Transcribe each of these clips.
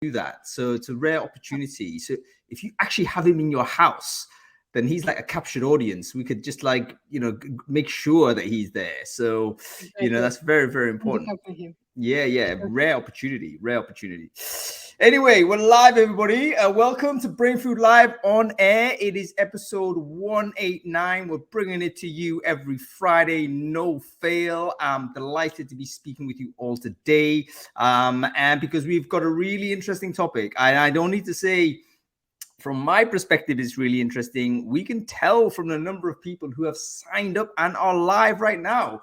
do that. So it's a rare opportunity. So if you actually have him in your house, then he's like a captured audience. We could just like, make sure that he's there. So, that's very, very important. Yeah. Rare opportunity. Anyway, we're live, everybody. Welcome to Brainfood Live on air. It is episode 189. We're bringing it to you every Friday, no fail. I'm delighted to be speaking with you all today. And because we've got a really interesting topic, I don't need to say, from my perspective, it's really interesting. We can tell from the number of people who have signed up and are live right now,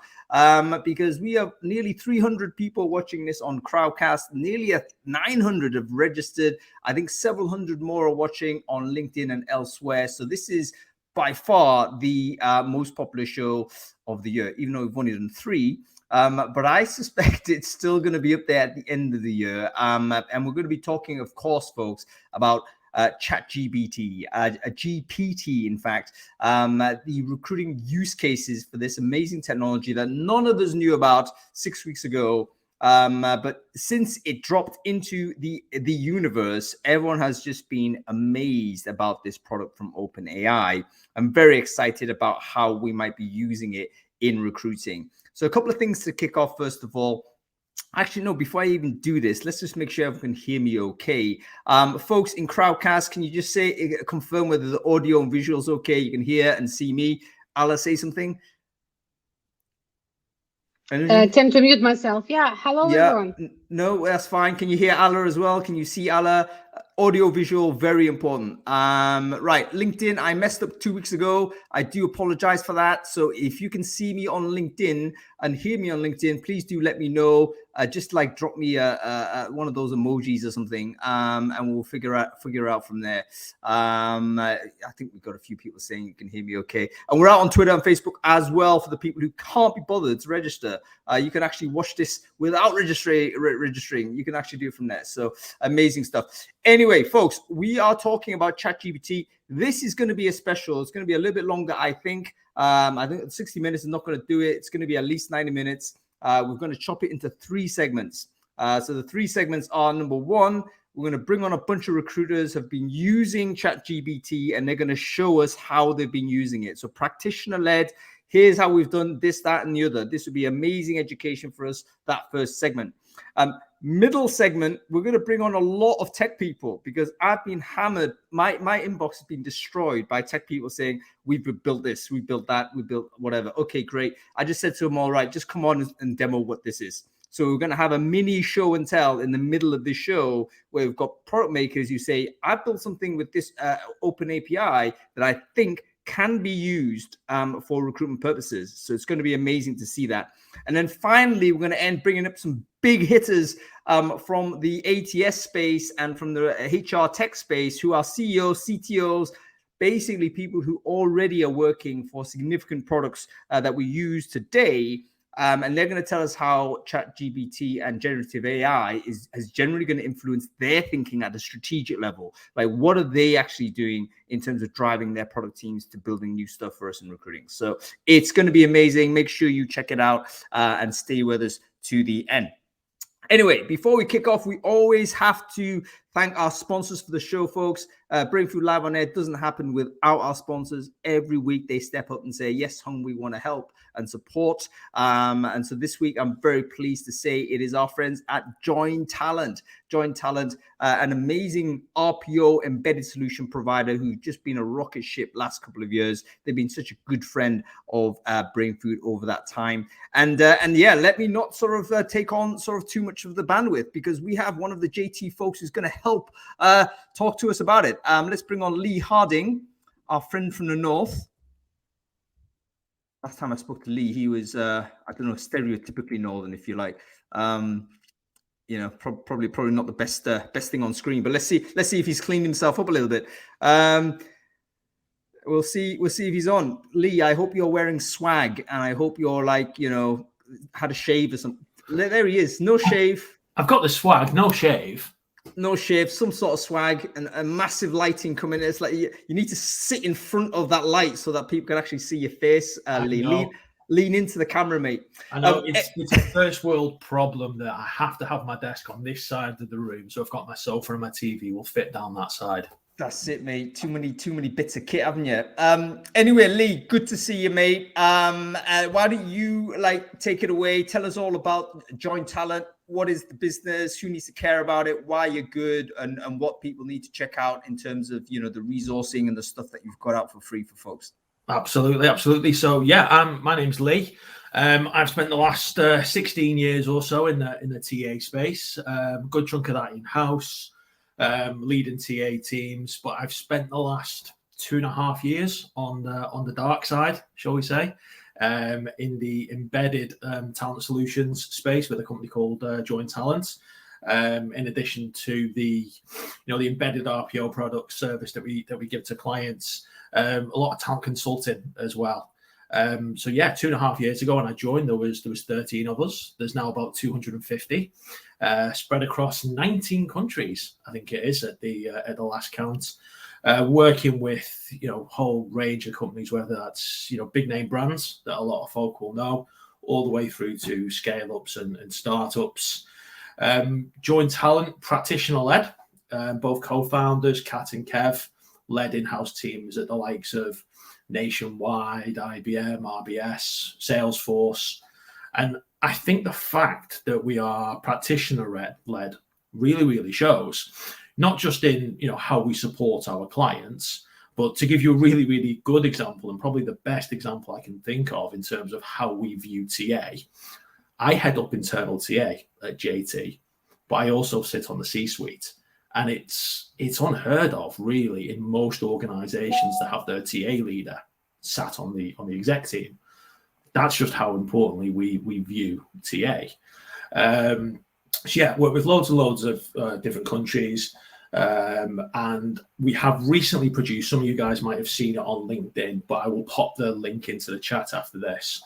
because we have nearly 300 people watching this on Crowdcast. Nearly 900 have registered. I think several hundred more are watching on LinkedIn and elsewhere. So this is by far the most popular show of the year, even though we've only done 3. But I suspect it's still going to be up there at the end of the year. And we're going to be talking, of course, folks, about ChatGPT, a GPT, in fact, the recruiting use cases for this amazing technology that none of us knew about 6 weeks ago. But since it dropped into the universe, everyone has just been amazed about this product from OpenAI. I'm very excited about how we might be using it in recruiting. So a couple of things to kick off, first of all. Actually, no, before I even do this, let's just make sure everyone can hear me okay. Folks in Crowdcast, can you just confirm whether the audio and visual is okay? You can hear and see me. Alla, say something. Attempt to mute myself. Yeah, hello, everyone. No, that's fine. Can you hear Alla as well? Can you see Alla? Audio, visual, very important. Right, LinkedIn, I messed up 2 weeks ago. I do apologize for that. So if you can see me on LinkedIn and hear me on LinkedIn, please do let me know. Just like drop me one of those emojis or something, and we'll figure out from there. I think we've got a few people saying you can hear me okay. And we're out on Twitter and Facebook as well for the people who can't be bothered to register. You can actually watch this without registering. You can actually do it from there. So amazing stuff. Anyway, folks, we are talking about ChatGPT. This is going to be a special. It's going to be a little bit longer, I think. I think 60 minutes is not going to do it. It's going to be at least 90 minutes. We're going to chop it into 3 segments. So the 3 segments are, number 1, we're going to bring on a bunch of recruiters who have been using ChatGPT, and they're going to show us how they've been using it. So practitioner-led. Here's how we've done this, that, and the other. This would be amazing education for us, that first segment. Middle segment, we're going to bring on a lot of tech people because I've been hammered. My inbox has been destroyed by tech people saying, we've built this, we built that, we built whatever. Okay, great. I just said to them, all right, just come on and demo what this is. So we're going to have a mini show and tell in the middle of the show where we've got product makers who say, I built something with this open API that I think can be used for recruitment purposes. So it's going to be amazing to see that. And then finally, we're going to end bringing up some big hitters from the ATS space and from the HR tech space who are CEOs, CTOs, basically people who already are working for significant products that we use today. And they're going to tell us how ChatGPT and generative AI is generally going to influence their thinking at the strategic level. Like, what are they actually doing in terms of driving their product teams to building new stuff for us in recruiting? So it's going to be amazing. Make sure you check it out and stay with us to the end. Anyway, before we kick off, we always have to thank our sponsors for the show, folks. Brainfood Live on Air doesn't happen without our sponsors. Every week they step up and say, yes, Hung, we want to help and support. And so this week, I'm very pleased to say it is our friends at Join Talent. Join Talent, an amazing RPO embedded solution provider who's just been a rocket ship last couple of years. They've been such a good friend of Brainfood over that time. And yeah, let me not sort of take on sort of too much of the bandwidth because we have one of the JT folks who's going to help talk to us about it. Let's bring on Lee Harding, our friend from the north. Last time I spoke to Lee, he was, I don't know, stereotypically northern, if you like. You know, probably not the best thing on screen. But let's see if he's cleaned himself up a little bit. We'll see if he's on. Lee, I hope you're wearing swag, and I hope you're like, you know, had a shave or something. There he is, no shave. I've got the swag, no shave. No shave, some sort of swag, and a massive lighting coming in. It's like you need to sit in front of that light so that people can actually see your face, Lee. Lean into the camera, mate. I know it's a first world problem that I have to have my desk on this side of the room. So I've got my sofa and my TV will fit down that side. That's it, mate. Too many bits of kit, haven't you? Anyway, Lee, good to see you, mate. Why don't you take it away? Tell us all about Joint Talent. What is the business? Who needs to care about it? Why you're good, and what people need to check out in terms of the resourcing and the stuff that you've got out for free for folks. Absolutely. So yeah, my name's Lee. I've spent the last 16 years or so in the TA space. Good chunk of that in house. Leading TA teams, but I've spent the last 2.5 years on the dark side, shall we say, in the embedded talent solutions space with a company called Joint Talent. In addition to the embedded RPO product service that we give to clients, a lot of talent consulting as well. So yeah, 2.5 years ago when I joined, there was 13 of us. There's now about 250, spread across 19 countries, I think it is at the last count. Working with a whole range of companies, whether that's big name brands that a lot of folk will know, all the way through to scale ups and startups. Joint Talent, practitioner led. Both co-founders, Kat and Kev, led in-house teams at the likes of Nationwide, IBM, RBS, Salesforce. And I think the fact that we are practitioner led really shows, not just in how we support our clients, but to give you a really good example, and probably the best example I can think of in terms of how we view TA. I head up internal TA at JT, but I also sit on the C-suite. And it's unheard of, really, in most organizations to have their TA leader sat on the exec team. That's just how importantly we view TA. So yeah, work with loads and loads of different countries. And we have recently produced, some of you guys might have seen it on LinkedIn, but I will pop the link into the chat after this.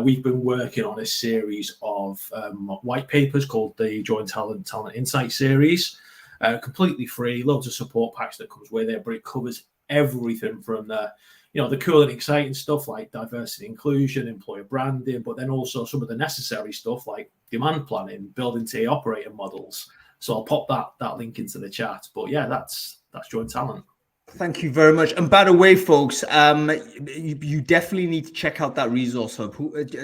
We've been working on a series of white papers called the Joint Talent Insight Series. Completely free, loads of support packs that comes with it, but it covers everything from the cool and exciting stuff like diversity, inclusion, employer branding, but then also some of the necessary stuff like demand planning, building TA operating models. So I'll pop that link into the chat. But yeah, that's Joint Talent. Thank you very much. And by the way, folks, you definitely need to check out that resource hub.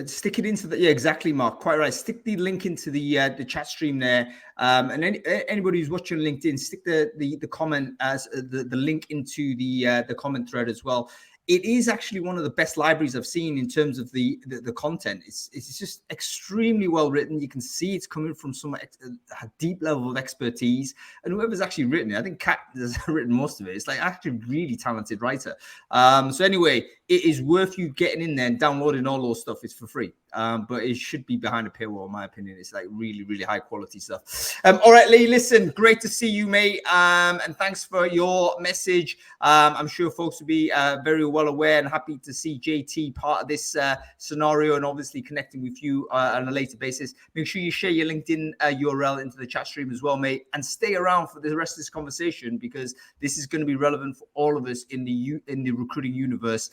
Stick it into the exactly, Mark. Quite right. Stick the link into the chat stream there. And anybody who's watching LinkedIn, stick the comment as the link into the comment thread as well. It is actually one of the best libraries I've seen in terms of the content. It's just extremely well written. You can see it's coming from a deep level of expertise. And whoever's actually written it, I think Kat has written most of it. It's actually a really talented writer. So anyway, it is worth you getting in there and downloading all those stuff. It's for free. But it should be behind a paywall, in my opinion. It's really high quality stuff. All right, Lee, listen, great to see you, mate. And thanks for your message. I'm sure folks will be very well aware and happy to see JT part of this scenario and obviously connecting with you on a later basis. Make sure you share your LinkedIn URL into the chat stream as well, mate, and stay around for the rest of this conversation because this is going to be relevant for all of us in the recruiting universe,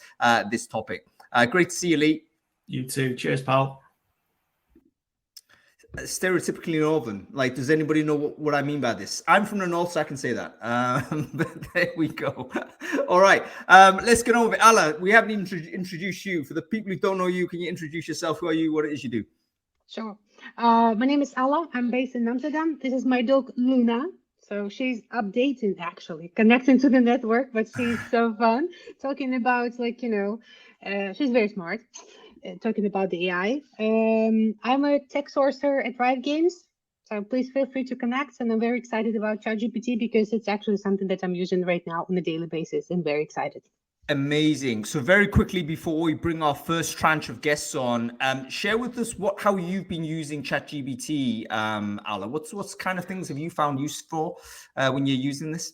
this topic. Great to see you, Lee. You too. Cheers, pal. Stereotypically northern. Does anybody know what I mean by this? I'm from the north, so I can say that. But there we go. All right. Let's get on with it. Alla, we haven't even introduced you. For the people who don't know you, can you introduce yourself? Who are you? What it is you do? Sure. My name is Alla. I'm based in Amsterdam. This is my dog, Luna. So she's updating, actually, connecting to the network, but she's so fun. Talking about, she's very smart. Talking about the AI. I'm a tech sourcer at Riot Games, so please feel free to connect. And I'm very excited about ChatGPT because it's actually something that I'm using right now on a daily basis and very excited. Amazing. So very quickly before we bring our first tranche of guests on, share with us how you've been using ChatGPT, Alla. What's kind of things have you found useful when you're using this?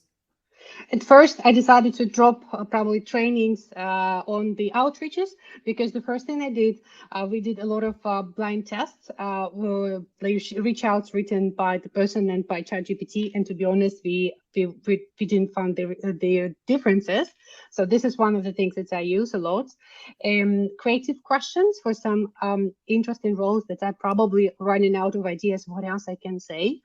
At first, I decided to drop probably trainings on the outreaches because the first thing I did, we did a lot of blind tests, reach outs written by the person and by ChatGPT. And to be honest, we we didn't find their differences. So this is one of the things that I use a lot. Creative questions for some interesting roles that I'm probably running out of ideas. What else I can say?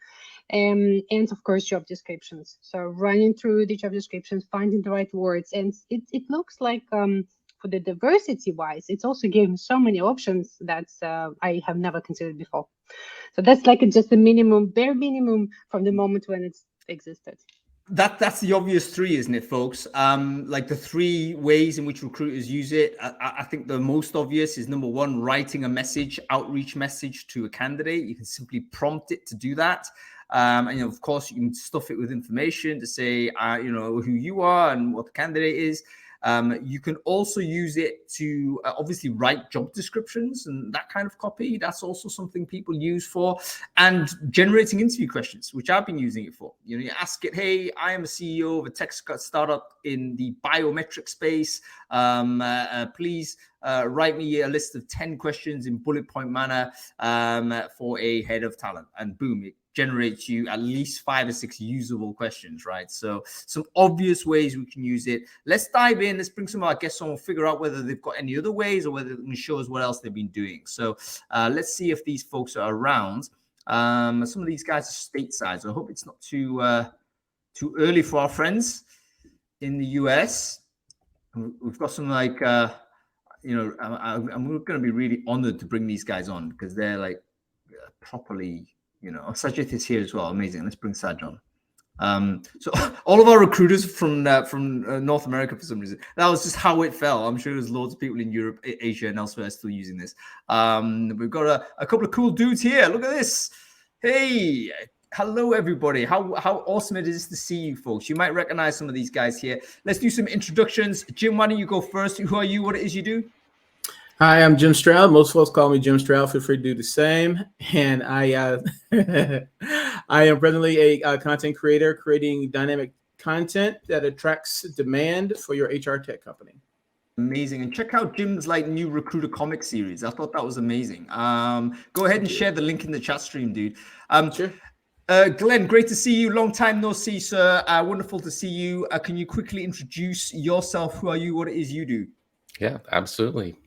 And of course, job descriptions. So running through the job descriptions, finding the right words. And it looks like for the diversity wise, it's also giving so many options that I have never considered before. So that's like just the minimum, bare minimum from the moment when it's existed. That's the obvious three, isn't it, folks? Like the three ways in which recruiters use it. I think the most obvious is number one, writing a message, outreach message to a candidate. You can simply prompt it to do that. And of course, you can stuff it with information to say, who you are and what the candidate is. You can also use it to obviously write job descriptions and that kind of copy. That's also something people use for, and generating interview questions, which I've been using it for. You ask it, hey, I am a CEO of a tech startup in the biometric space. Please write me a list of 10 questions in bullet point manner for a head of talent, and boom, it generates you at least 5 or 6 usable questions, right? So some obvious ways we can use it. Let's dive in. Let's bring some of our guests on. We'll figure out whether they've got any other ways or whether they can show us what else they've been doing. So let's see if these folks are around. Some of these guys are stateside, so I hope it's not too early for our friends in the US. We've got some I'm going to be really honored to bring these guys on because they're like properly. Sajith is here as well. Amazing. Let's bring Saj on. So all of our recruiters from North America, for some reason, that was just how it fell. I'm sure there's loads of people in Europe, Asia, and elsewhere still using this. We've got a couple of cool dudes here. Look at this. Hey, hello everybody. How awesome it is to see you folks. You might recognize some of these guys here. Let's do some introductions. Jim, why don't you go first? Who are you? What it is you do? Hi, I'm Jim Stroud. Most folks call me Jim Stroud. Feel free to do the same. And I I am presently a content creator creating dynamic content that attracts demand for your HR tech company. Amazing. And check out Jim's new recruiter comic series. I thought that was amazing. Go ahead and share the link in the chat stream, dude. Sure. Glen, great to see you. Long time no see, sir. Wonderful to see you. Can you quickly introduce yourself? Who are you? What it is you do? Yeah, absolutely.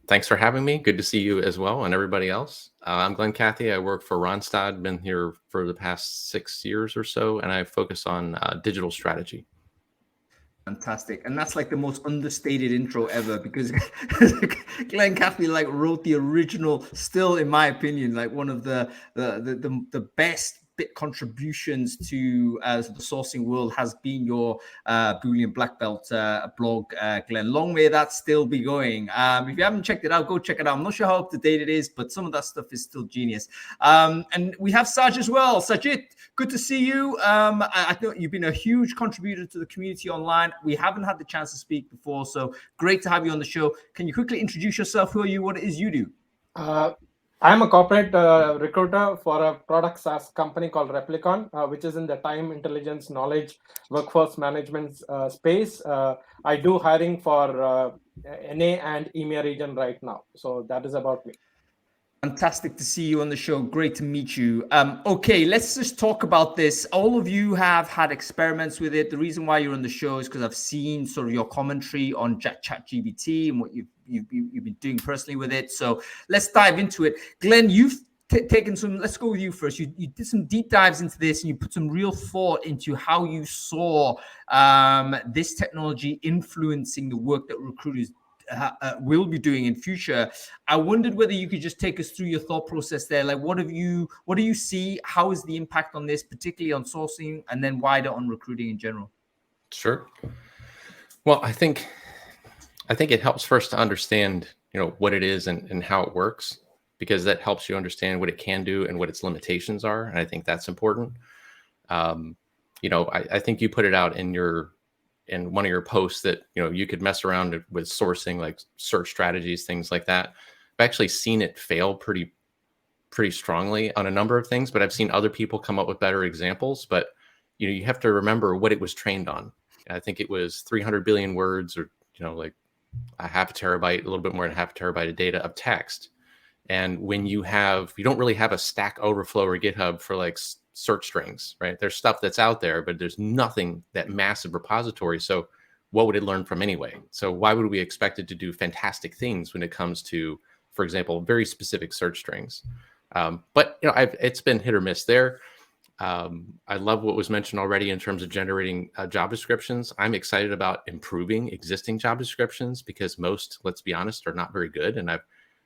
Thanks for having me. Good to see you as well and everybody else. I'm Glen Cathey. I work for Randstad, been here for the past 6 years or so, and I focus on digital strategy. Fantastic. And that's like the most understated intro ever because Glen Cathey wrote the original, still in my opinion, one of the best bit contributions to the sourcing world has been your Boolean Black Belt blog, Glen. Long may that still be going. If you haven't checked it out, go check it out. I'm not sure how up to date it is, but some of that stuff is still genius. And we have Saj as well. Sajith, good to see you. I know you've been a huge contributor to the community online. We haven't had the chance to speak before, so great to have you on the show. Can you quickly introduce yourself? Who are you? What it is you do? I'm a corporate recruiter for a product SaaS company called Replicon, which is in the time, intelligence, knowledge, workforce management space. I do hiring for NA and EMEA region right now. So that is about me. Fantastic to see you on the show. Great to meet you. Okay, let's just talk about this. All of you have had experiments with it. The reason why you're on the show is because I've seen sort of your commentary on ChatGPT and what you've been doing personally with it. So let's dive into it. Glen, you've taken some, let's go with you first. You did some deep dives into this and you put some real thought into how you saw this technology influencing the work that recruiters will be doing in future. I wondered whether you could just take us through your thought process there. What do you see? How is the impact on this, particularly on sourcing and then wider on recruiting in general? Sure. Well, I think it helps first to understand, what it is and how it works, because that helps you understand what it can do and what its limitations are. And I think that's important. I think you put it out in one of your posts that, you could mess around with sourcing, like search strategies, things like that. I've actually seen it fail pretty strongly on a number of things, but I've seen other people come up with better examples. But, you have to remember what it was trained on. I think it was 300 billion words or, like a half a terabyte, a little bit more than half a terabyte of data of text. And when you don't really have a Stack Overflow or GitHub for search strings, right? There's stuff that's out there, but there's nothing, that massive repository. So what would it learn from anyway? So why would we expect it to do fantastic things when it comes to, for example, very specific search strings? But it's been hit or miss there. I love what was mentioned already in terms of generating job descriptions. I'm excited about improving existing job descriptions because most, let's be honest, are not very good. And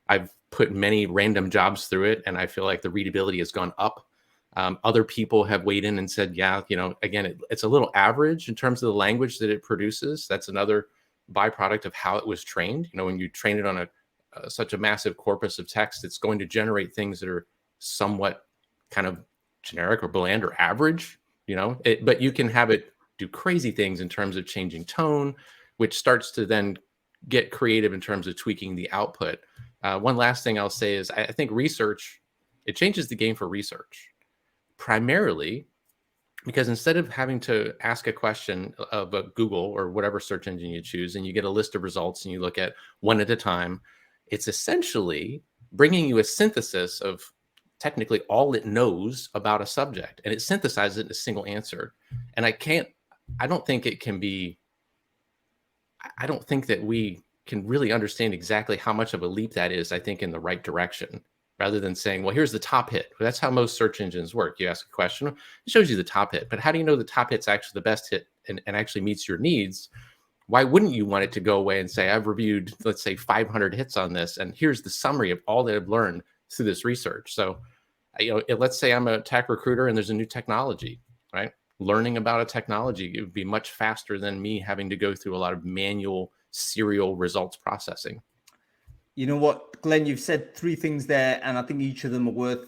I've put many random jobs through it, and I feel like the readability has gone up. Other people have weighed in and said, yeah, again, it's a little average in terms of the language that it produces. That's another byproduct of how it was trained. When you train it on such a massive corpus of text, it's going to generate things that are somewhat kind of generic or bland or average, but you can have it do crazy things in terms of changing tone, which starts to then get creative in terms of tweaking the output. One last thing I'll say is I think research, it changes the game for research. Primarily because instead of having to ask a question of a Google or whatever search engine you choose, and you get a list of results and you look at one at a time, it's essentially bringing you a synthesis of technically all it knows about a subject, and it synthesizes it in a single answer. And I don't think that we can really understand exactly how much of a leap that is, I think, in the right direction, rather than saying, well, here's the top hit. That's how most search engines work. You ask a question, it shows you the top hit. But how do you know the top hit's actually the best hit and actually meets your needs? Why wouldn't you want it to go away and say, I've reviewed, let's say, 500 hits on this, and here's the summary of all that I've learned through this research? So, let's say I'm a tech recruiter and there's a new technology, right? Learning about a technology, it would be much faster than me having to go through a lot of manual serial results processing. You know what, Glenn, you've said three things there, and I think each of them are worth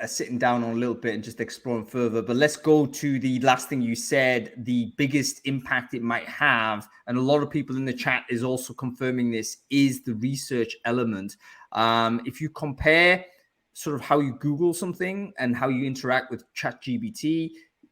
sitting down on a little bit and just exploring further. But let's go to the last thing you said, the biggest impact it might have. And a lot of people in the chat is also confirming this, is the research element. If you compare sort of how you Google something and how you interact with ChatGPT,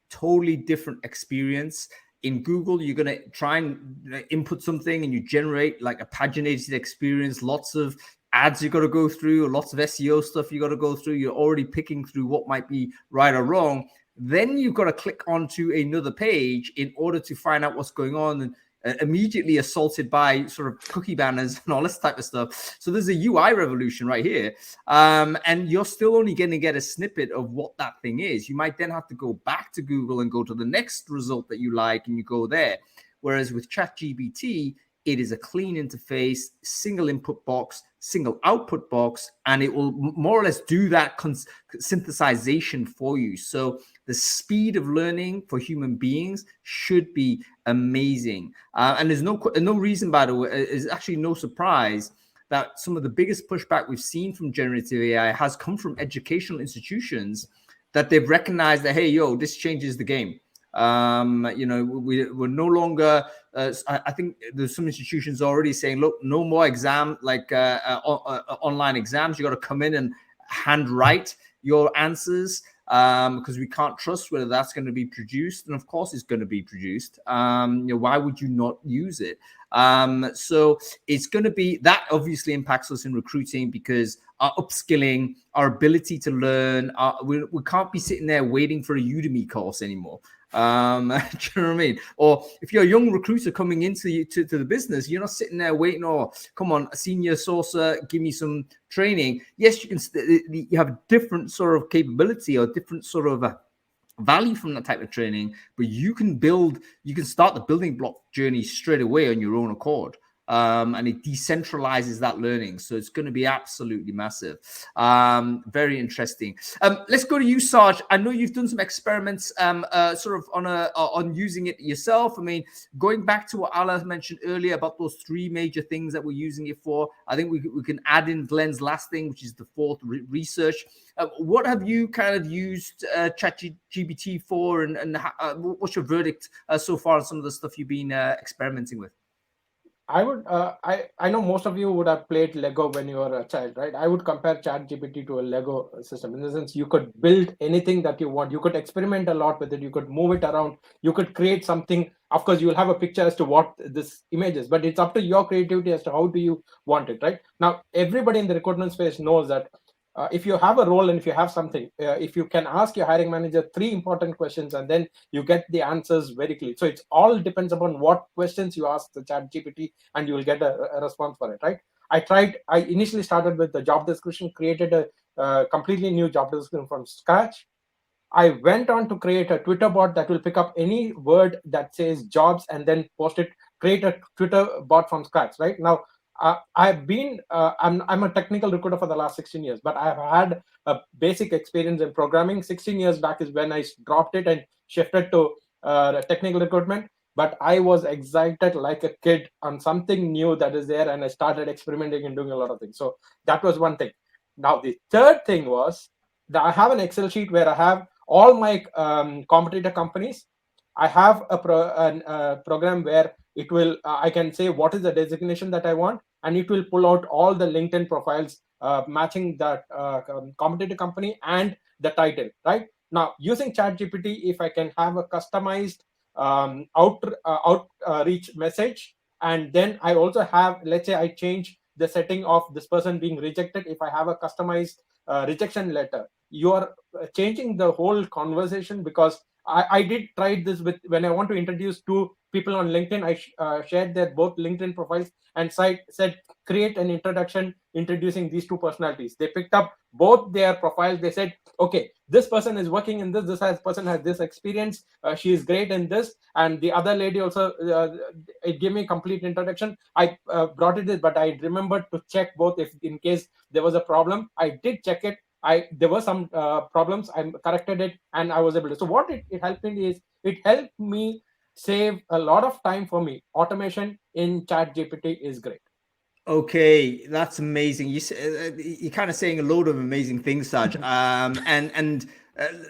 totally different experience. In Google, you're going to try and input something and you generate like a paginated experience, lots of ads you got to go through, lots of SEO stuff you got to go through. You're already picking through what might be right or wrong. Then you've got to click onto another page in order to find out what's going on, and immediately assaulted by sort of cookie banners and all this type of stuff. So there's a UI revolution right here. And you're still only going to get a snippet of what that thing is. You might then have to go back to Google and go to the next result that you like, and you go there. Whereas with ChatGPT, it is a clean interface, single input box, single output box, and it will more or less do that synthesization for you. So the speed of learning for human beings should be amazing. And there's no reason, by the way, it's actually no surprise that some of the biggest pushback we've seen from generative AI has come from educational institutions, that they've recognized that, hey, this changes the game. We're no longer, I think there's some institutions already saying, look, no more exam, online exams. You got to come in and handwrite your answers, because we can't trust whether that's going to be produced. And of course it's going to be produced. Why would you not use it? So it's going to be, that obviously impacts us in recruiting, because our upskilling, our ability to learn, we can't be sitting there waiting for a Udemy course anymore. Do you know what I mean? Or if you're a young recruiter coming into the business, you're not sitting there waiting, come on, senior sourcer, give me some training. Yes, you have a different sort of capability or different sort of value from that type of training, but you can start the building block journey straight away on your own accord. And it decentralizes that learning. So it's going to be absolutely massive. Very interesting. Let's go to you, Saj. I know you've done some experiments sort of on using it yourself. I mean, going back to what Ala mentioned earlier about those three major things that we're using it for, I think we can add in Glen's last thing, which is the fourth, research. What have you kind of used ChatGPT for, and what's your verdict so far on some of the stuff you've been experimenting with? I would, I know most of you would have played Lego when you were a child, right? I would compare ChatGPT to a Lego system, in the sense you could build anything that you want. You could experiment a lot with it. You could move it around. You could create something. Of course, you'll have a picture as to what this image is, but it's up to your creativity as to how do you want it, right? Now, everybody in the recruitment space knows that if you have a role and if you have something, if you can ask your hiring manager 3 important questions and then you get the answers very clear. So it's all depends upon what questions you ask the ChatGPT, and you will get a response for it, right? I initially started with the job description, created a completely new job description from scratch. I went on to create a Twitter bot that will pick up any word that says jobs and then post it, create a Twitter bot from scratch, right? Now, I'm a technical recruiter for the last 16 years, but I've had a basic experience in programming. 16 years back is when I dropped it and shifted to technical recruitment. But I was excited like a kid on something new that is there, and I started experimenting and doing a lot of things. So that was one thing. Now, the third thing was that I have an Excel sheet where I have all my competitor companies. I have a program where it will I can say what is the designation that I want, and it will pull out all the LinkedIn profiles matching that competitor company and the title. Right now, using ChatGPT, if I can have a customized outreach message, and then I also have, let's say I change the setting of this person being rejected. If I have a customized rejection letter, you are changing the whole conversation, because I did try this with when I want to introduce 2 people on LinkedIn. I shared their both LinkedIn profiles and said create an introduction introducing these 2 personalities. They picked up both their profiles. They said, okay, this person is working in this person has this experience, she is great in this, and the other lady also it gave me a complete introduction. I brought it, but I remembered to check both if in case there was a problem. I did check it. There were some problems. I corrected it, and I was able to. So what it helped me is it helped me save a lot of time for me. Automation in ChatGPT is great. Okay, that's amazing. You're kind of saying a load of amazing things, Saj.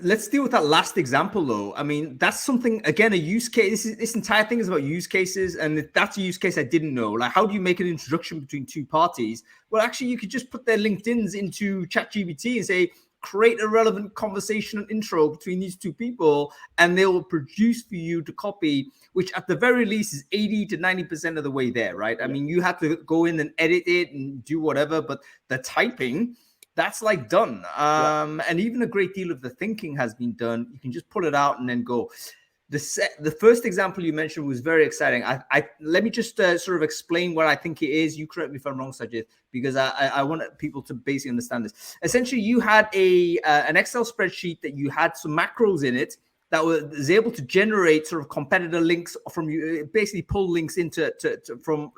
Let's deal with that last example, though. I mean, that's something, again, a use case. This entire thing is about use cases, and that's a use case I didn't know. Like, how do you make an introduction between 2 parties? Well, actually, you could just put their LinkedIns into ChatGPT and say, create a relevant conversational intro between these 2 people, and they will produce for you to copy, which at the very least is 80 to 90% of the way there, right? I mean, you have to go in and edit it and do whatever, but the typing, that's like done. And even a great deal of the thinking has been done. You can just pull it out and then go. The first example you mentioned was very exciting. Let me just sort of explain what I think it is. You correct me if I'm wrong, Sajith, because I want people to basically understand this. Essentially, you had an Excel spreadsheet that you had some macros in it that was able to generate sort of competitor links from you, basically pull links into from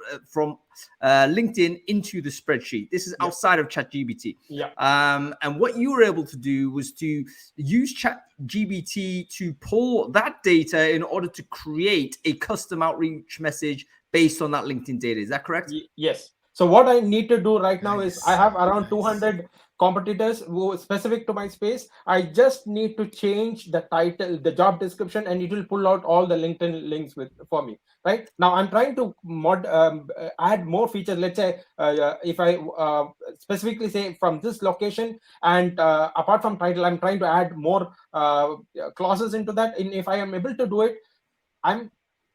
LinkedIn into the spreadsheet. This is outside of ChatGPT. And what you were able to do was to use ChatGPT to pull that data in order to create a custom outreach message based on that LinkedIn data. Is that correct? Yes. So what I need to do right now is I have around 200 competitors who are specific to my space. I just need to change the title, the job description, and it will pull out all the LinkedIn links for me. Right now, I'm trying to add more features. Let's say if I specifically say from this location, and apart from title, I'm trying to add more clauses into that. And if I am able to do it,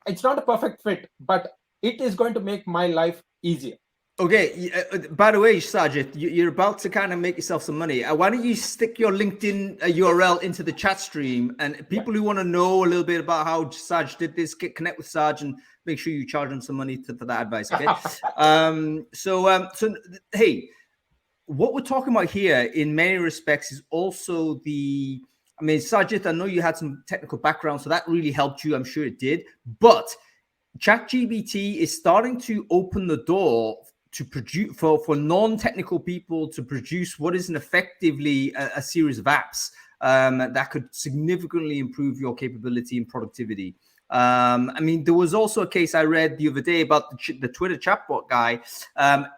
it's not a perfect fit, but it is going to make my life easier. Okay. By the way, Sajith, you're about to kind of make yourself some money. Why don't you stick your LinkedIn URL into the chat stream, and people who want to know a little bit about how Saj did this, connect with Saj and make sure you charge them some money for that advice. Okay. So hey, what we're talking about here in many respects is also Sajith, I know you had some technical background, so that really helped you. I'm sure it did. But ChatGPT is starting to open the door to produce for non-technical people to produce what is effectively a series of apps that could significantly improve your capability and productivity. There was also a case I read the other day about the Twitter chatbot guy.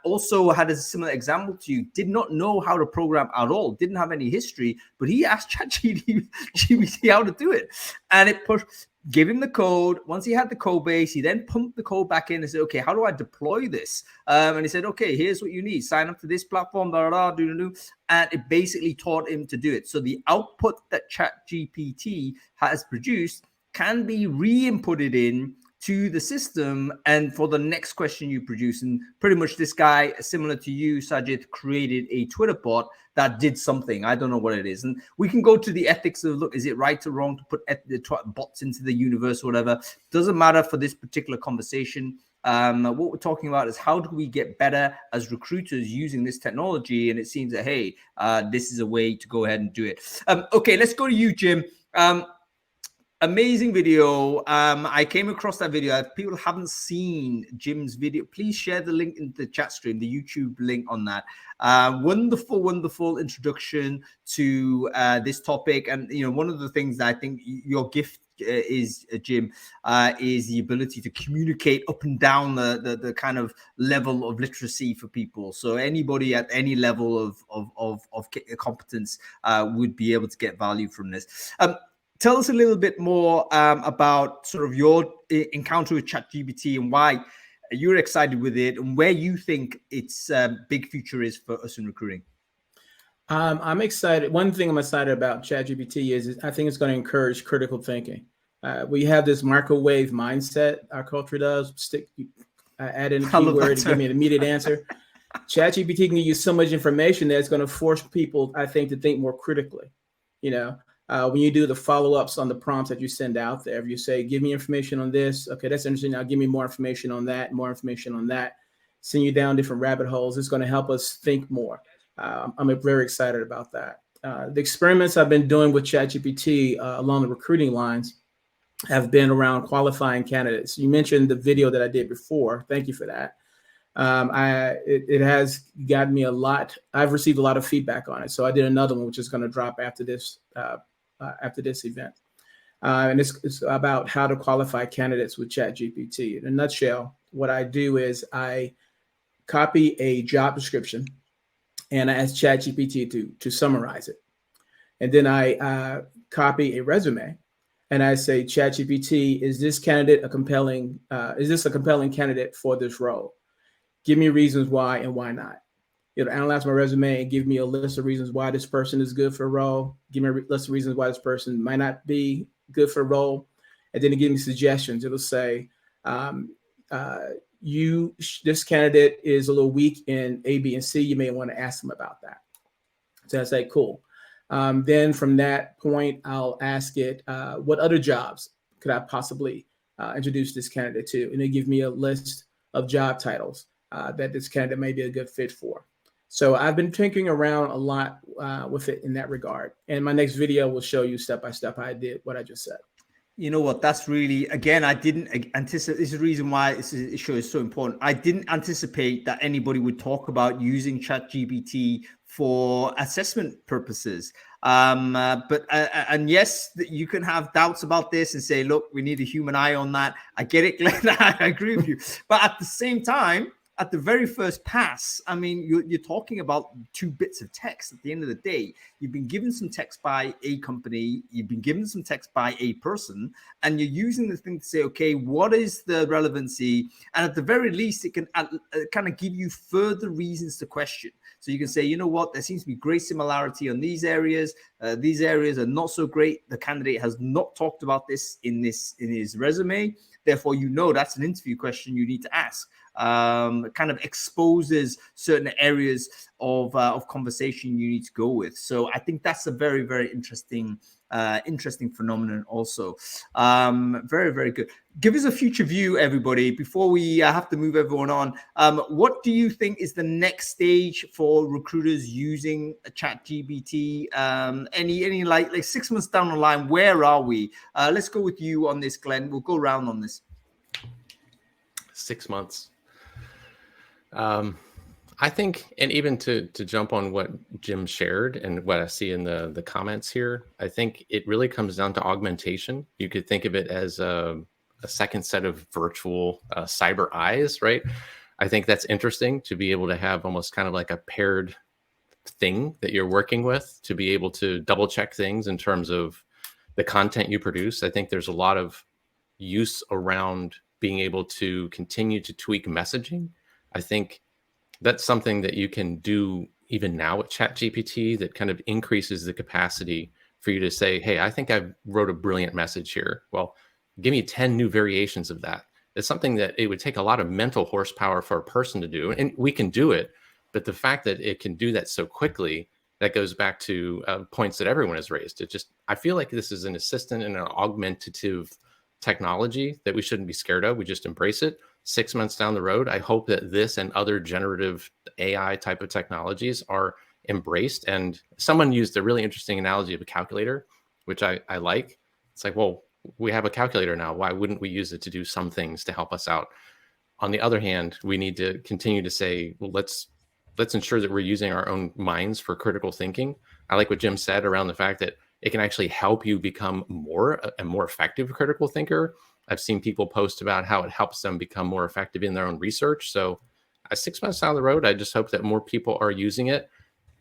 Also had a similar example to you. Did not know how to program at all. Didn't have any history, but he asked ChatGPT how to do it, and it gave him the code. Once he had the code base, he then pumped the code back in and said, okay, how do I deploy this? And he said, okay, here's what you need. Sign up to this platform, and it basically taught him to do it. So the output that ChatGPT has produced can be re-inputted in to the system and for the next question you produce. And pretty much this guy, similar to you, Sajith, created a Twitter bot that did something. I don't know what it is. And we can go to the ethics of, look, is it right or wrong to put bots into the universe or whatever? Doesn't matter for this particular conversation. What we're talking about is how do we get better as recruiters using this technology? And it seems that, hey, this is a way to go ahead and do it. Okay, let's go to you, Jim. Amazing video. I came across that video. If people haven't seen Jim's video, please share the link in the chat stream, the YouTube link on that. Wonderful introduction to this topic. And, you know, one of the things that I think your gift is, Jim, is the ability to communicate up and down the kind of level of literacy for people. So anybody at any level of competence would be able to get value from this. Tell us a little bit more about sort of your encounter with ChatGPT and why you're excited with it and where you think its big future is for us in recruiting. I'm excited. One thing I'm excited about ChatGPT is I think it's going to encourage critical thinking. We have this microwave mindset. Our culture does. Add in a keyword to give me an immediate answer. ChatGPT can give you so much information that it's going to force people, I think, to think more critically. You know, when you do the follow-ups on the prompts that you send out there, if you say, give me information on this, okay, that's interesting. Now give me more information on that, send you down different rabbit holes. It's going to help us think more. I'm very excited about that. The experiments I've been doing with ChatGPT along the recruiting lines have been around qualifying candidates. You mentioned the video that I did before. Thank you for that. It has gotten me a lot. I've received a lot of feedback on it. So I did another one, which is going to drop after this event. And it's about how to qualify candidates with ChatGPT. In a nutshell, what I do is I copy a job description and I ask ChatGPT to summarize it. And then I copy a resume and I say, ChatGPT, is this a compelling candidate for this role? Give me reasons why and why not. It'll analyze my resume and give me a list of reasons why this person is good for a role. Give me a list of reasons why this person might not be good for a role. And then it gives me suggestions. It'll say, this candidate is a little weak in A, B, and C. You may want to ask them about that. So I say, cool. Then from that point, I'll ask it, what other jobs could I possibly introduce this candidate to? And it gives me a list of job titles that this candidate may be a good fit for. So I've been tinkering around a lot with it in that regard. And my next video will show you step by step how I did what I just said. You know what? That's really, again, I didn't anticipate. This is the reason why this show is so important. I didn't anticipate that anybody would talk about using ChatGPT for assessment purposes. And yes, you can have doubts about this and say, look, we need a human eye on that. I get it, Glenn. I agree with you. But at the same time, at the very first pass, I mean, you're talking about 2 bits of text. At the end of the day, you've been given some text by a company, you've been given some text by a person, and you're using the thing to say, okay, what is the relevancy? And at the very least, it can kind of give you further reasons to question. So you can say, you know what, there seems to be great similarity on these areas. These areas are not so great. The candidate has not talked about this in his resume. Therefore, you know that's an interview question you need to ask. Kind of exposes certain areas of conversation you need to go with. So I think that's a very, very interesting phenomenon also. Very, very good. Give us a future view, everybody, before we have to move everyone on. What do you think is the next stage for recruiters using ChatGPT? Any like 6 months down the line, where are we? Let's go with you on this, Glenn. We'll go around on this. 6 months. I think, and even to jump on what Jim shared and what I see in the comments here, I think it really comes down to augmentation. You could think of it as a second set of virtual cyber eyes, right? I think that's interesting to be able to have almost kind of like a paired thing that you're working with to be able to double check things in terms of the content you produce. I think there's a lot of use around being able to continue to tweak messaging. I think that's something that you can do even now with ChatGPT that kind of increases the capacity for you to say, hey, I think I wrote a brilliant message here. Well, give me 10 new variations of that. It's something that it would take a lot of mental horsepower for a person to do, and we can do it. But the fact that it can do that so quickly, that goes back to points that everyone has raised. I feel like this is an assistant and an augmentative technology that we shouldn't be scared of. We just embrace it. 6 months down the road, I hope that this and other generative AI type of technologies are embraced. And someone used a really interesting analogy of a calculator, which I like. It's like, well, we have a calculator now. Why wouldn't we use it to do some things to help us out? On the other hand, we need to continue to say, well, let's ensure that we're using our own minds for critical thinking. I like what Jim said around the fact that it can actually help you become a more effective critical thinker. I've seen people post about how it helps them become more effective in their own research. So 6 months down the road, I just hope that more people are using it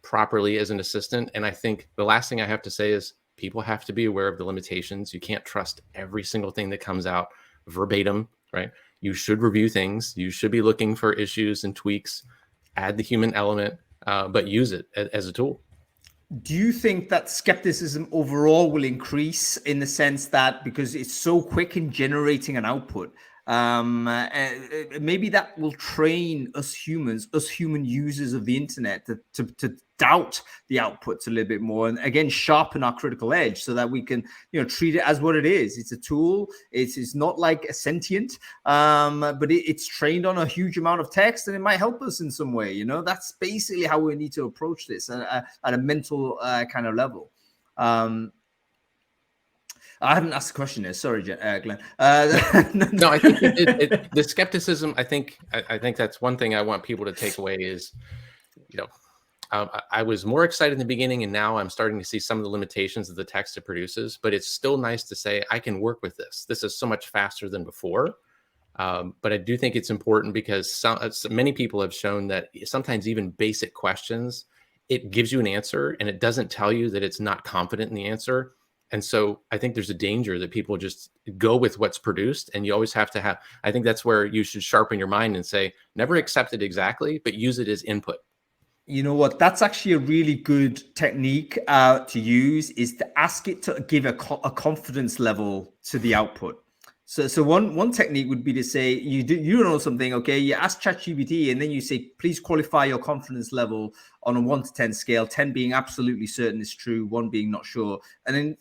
properly as an assistant. And I think the last thing I have to say is people have to be aware of the limitations. You can't trust every single thing that comes out verbatim, right? You should review things. You should be looking for issues and tweaks, add the human element, but use it as a tool. Do you think that skepticism overall will increase in the sense that because it's so quick in generating an output, maybe that will train us humans, us human users of the internet to doubt the outputs a little bit more, and again sharpen our critical edge so that we can treat it as what it is. It's a tool. It's not like a sentient, but it's trained on a huge amount of text, and it might help us in some way. That's basically how we need to approach this at a mental kind of level. I haven't asked the question there. Sorry, Glenn. No, I think the skepticism. I think that's one thing I want people to take away is, I was more excited in the beginning, and now I'm starting to see some of the limitations of the text it produces. But it's still nice to say I can work with this. This is so much faster than before. But I do think it's important because many people have shown that sometimes even basic questions, it gives you an answer, and it doesn't tell you that it's not confident in the answer. And so I think there's a danger that people just go with what's produced, and you always have to have, I think that's where you should sharpen your mind and say, never accept it exactly, but use it as input. You know what? That's actually a really good technique to use, is to ask it to give a confidence level to the output. So one technique would be to say, you don't know something, okay? You ask ChatGPT, and then you say, please qualify your confidence level on a 1 to 10 scale, 10 being absolutely certain it's true, 1 being not sure. And then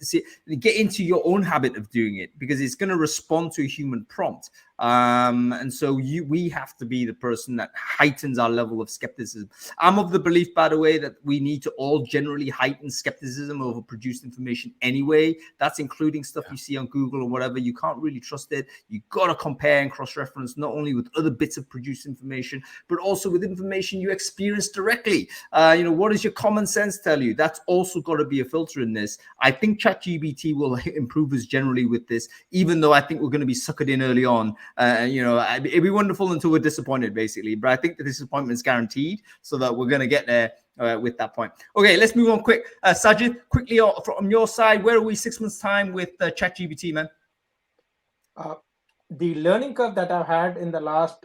get into your own habit of doing it, because it's going to respond to a human prompt. And so we have to be the person that heightens our level of skepticism. I'm of the belief, by the way, that we need to all generally heighten skepticism over produced information anyway. That's including stuff you see on Google or whatever. You can't really trust it. You got to compare and cross-reference not only with other bits of produced information, but also with information you experience directly. What does your common sense tell you? That's also got to be a filter in this. I think ChatGPT will improve us generally with this, even though I think we're going to be suckered in early on. It'd be wonderful until we're disappointed, basically. But I think the disappointment is guaranteed, so that we're going to get there with that point. Okay, let's move on quick. Sajith, quickly from your side, where are we 6 months' time with ChatGPT, man? The learning curve that I've had in the last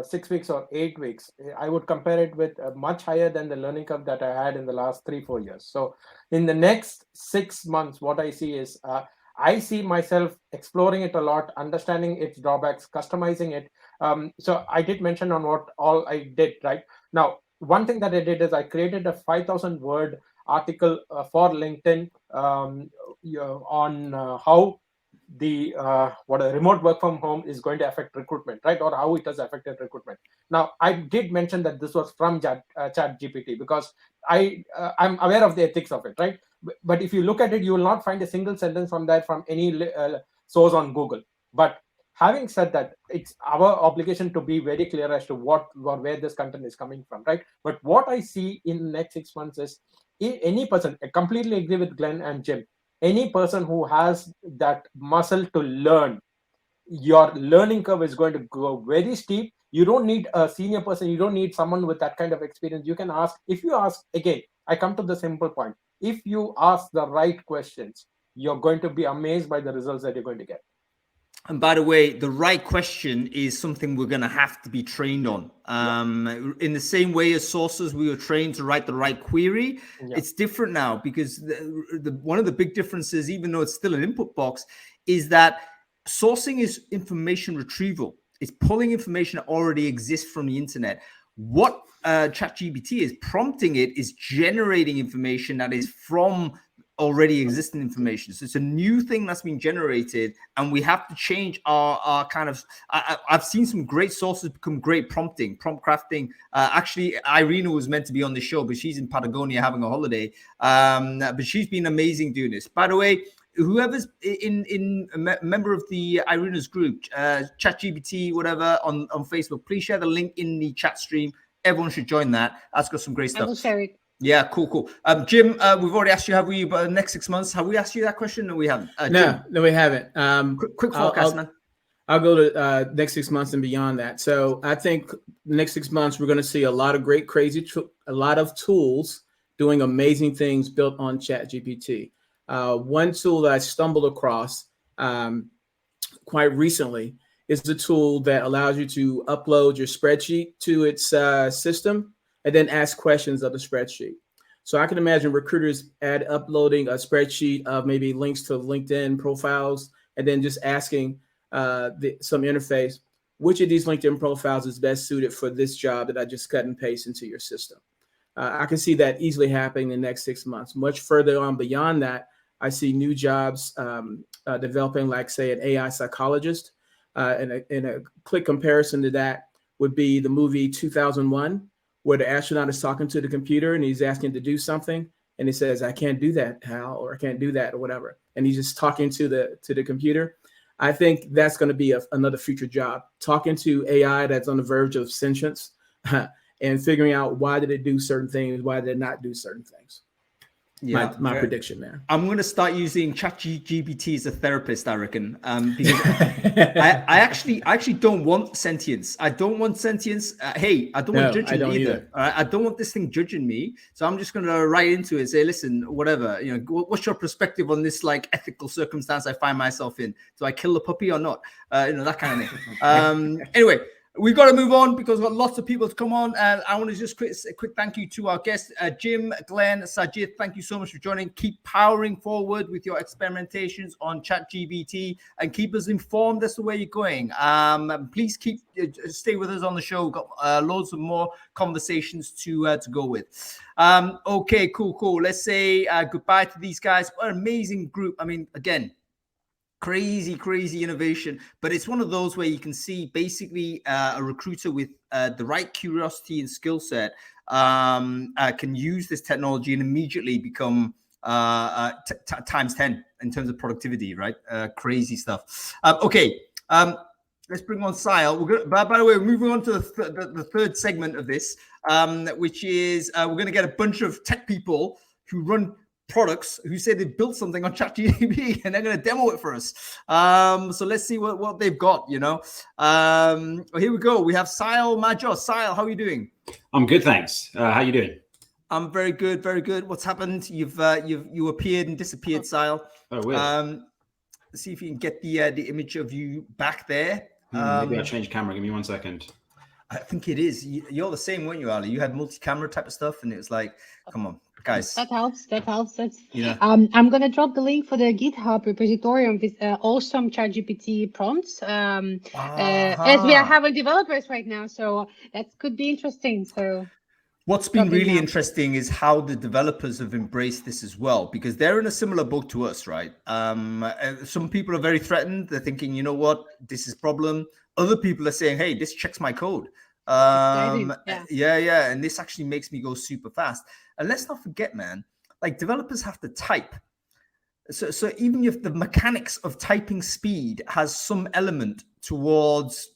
6 weeks or 8 weeks, I would compare it with much higher than the learning curve that I had in the last 3-4 years. So in the next 6 months, what I see is I see myself exploring it a lot, understanding its drawbacks, customizing it. So I did mention on what all I did, right? Now, one thing that I did is I created a 5,000 word article for LinkedIn on how the remote work from home is going to affect recruitment, right? Or how it has affected recruitment. Now, I did mention that this was from ChatGPT because I'm aware of the ethics of it, right? But if you look at it, you will not find a single sentence from that from any source on Google. But having said that, it's our obligation to be very clear as to what or where this content is coming from, right? But what I see in the next 6 months is any person, I completely agree with Glenn and Jim, any person who has that muscle to learn, your learning curve is going to go very steep. You don't need a senior person. You don't need someone with that kind of experience. You can ask, if you ask, again, I come to the simple point. If you ask the right questions, you're going to be amazed by the results that you're going to get. And by the way, the right question is something we're going to have to be trained on. In the same way as sources, we were trained to write the right query. Yeah. It's different now because one of the big differences, even though it's still an input box, is that sourcing is information retrieval. It's pulling information that already exists from the internet. What ChatGPT is prompting it is generating information that is from already existing information. So it's a new thing that's been generated, and we have to change our kind of. I've seen some great sources become great prompt crafting. Actually, Irina was meant to be on the show, but she's in Patagonia having a holiday. But she's been amazing doing this. By the way, whoever's in a member of the Irina's group, ChatGPT, whatever, on Facebook, please share the link in the chat stream. Everyone should join that. That's got some great stuff. I will share it. Yeah, cool. Jim, we've already asked you, have we, the next 6 months, have we asked you that question? No, we haven't. No, we haven't. Quick forecast, man. I'll go to next 6 months and beyond that. So I think the next 6 months, we're going to see a lot of great, a lot of tools doing amazing things built on ChatGPT. One tool that I stumbled across quite recently is the tool that allows you to upload your spreadsheet to its system and then ask questions of the spreadsheet. So I can imagine recruiters uploading a spreadsheet of maybe links to LinkedIn profiles and then just asking some interface, which of these LinkedIn profiles is best suited for this job that I just cut and paste into your system. I can see that easily happening in the next 6 months. Much further on beyond that, I see new jobs developing, like, say, an AI psychologist. And a quick comparison to that would be the movie 2001, where the astronaut is talking to the computer and he's asking to do something. And he says, I can't do that, Hal, or I can't do that, or whatever. And he's just talking to the computer. I think that's going to be another future job, talking to AI that's on the verge of sentience and figuring out why did it do certain things, why did it not do certain things. Yeah, my prediction there. I'm going to start using ChatGPT as a therapist, I reckon, because I actually don't want sentience. I don't want sentience. Hey, I don't want judging either. All right? I don't want this thing judging me. So I'm just going to write into it and say, listen, whatever, what's your perspective on this, like, ethical circumstance I find myself in? Do I kill the puppy or not? That kind of thing. Anyway. We've got to move on because we've got lots of people to come on. And I want to just quick thank you to our guests, Jim, Glen, Sajith. Thank you so much for joining. Keep powering forward with your experimentations on ChatGPT and keep us informed as to where you're going. Please stay with us on the show. We've got loads of more conversations to go with. Okay, cool. Let's say goodbye to these guys. What an amazing group. I mean, again, crazy innovation, but it's one of those where you can see basically a recruiter with the right curiosity and skill set can use this technology and immediately become times 10 in terms of productivity, right? Crazy stuff. Okay, let's bring on Sile. By the way, we're moving on to the third segment of this, which is we're going to get a bunch of tech people who run products who say they built something on ChatGPT and they're going to demo it for us. So let's see what they've got, here we go. We have Sile Major. Sile, how are you doing? I'm good, thanks. How you doing? I'm very good. What's happened? You appeared and disappeared, Sile. Oh, weird. Let's see if you can get the image of you back there. Maybe I'll change camera. Give me 1 second. I think it is. You're the same, weren't you, Ali? You had multi-camera type of stuff, and it was like, come on, guys. That helps. That's I'm gonna drop the link for the GitHub repository of this awesome ChatGPT prompts. As we are having developers right now, so that could be interesting. So what's been really interesting is how the developers have embraced this as well, because they're in a similar boat to us, right? Some people are very threatened. They're thinking, you know what, this is a problem. Other people are saying, hey, this checks my code. Yeah. And this actually makes me go super fast. And let's not forget, man, like developers have to type. So even if the mechanics of typing speed has some element towards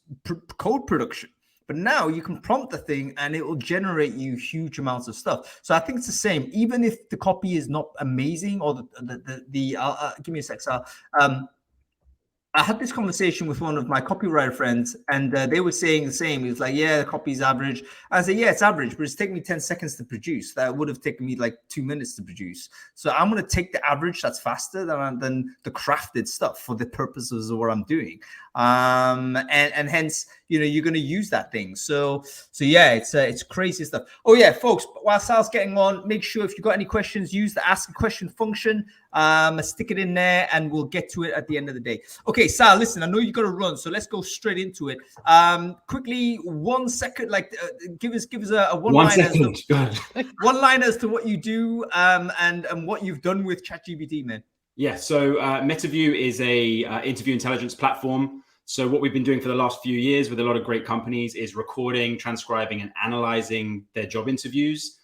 code production, but now you can prompt the thing and it will generate you huge amounts of stuff. So I think it's the same, even if the copy is not amazing or give me a sec, Sal. I had this conversation with one of my copywriter friends, and they were saying the same. He was like, yeah, the copy's average. I said, yeah, it's average, but it's taken me 10 seconds to produce. That would have taken me like 2 minutes to produce. So I'm going to take the average that's faster than the crafted stuff for the purposes of what I'm doing. And hence, you're going to use that thing. So yeah, it's crazy stuff. Oh yeah, folks, while Sal's getting on, make sure if you've got any questions, use the ask a question function. Stick it in there and we'll get to it at the end of the day. Okay, Sal, listen, I know you got to run, so let's go straight into it. Quickly, 1 second, like give us a one-line as to what you do and what you've done with ChatGPT, man. Yeah, so MetaView is a interview intelligence platform. So what we've been doing for the last few years with a lot of great companies is recording, transcribing, and analyzing their job interviews.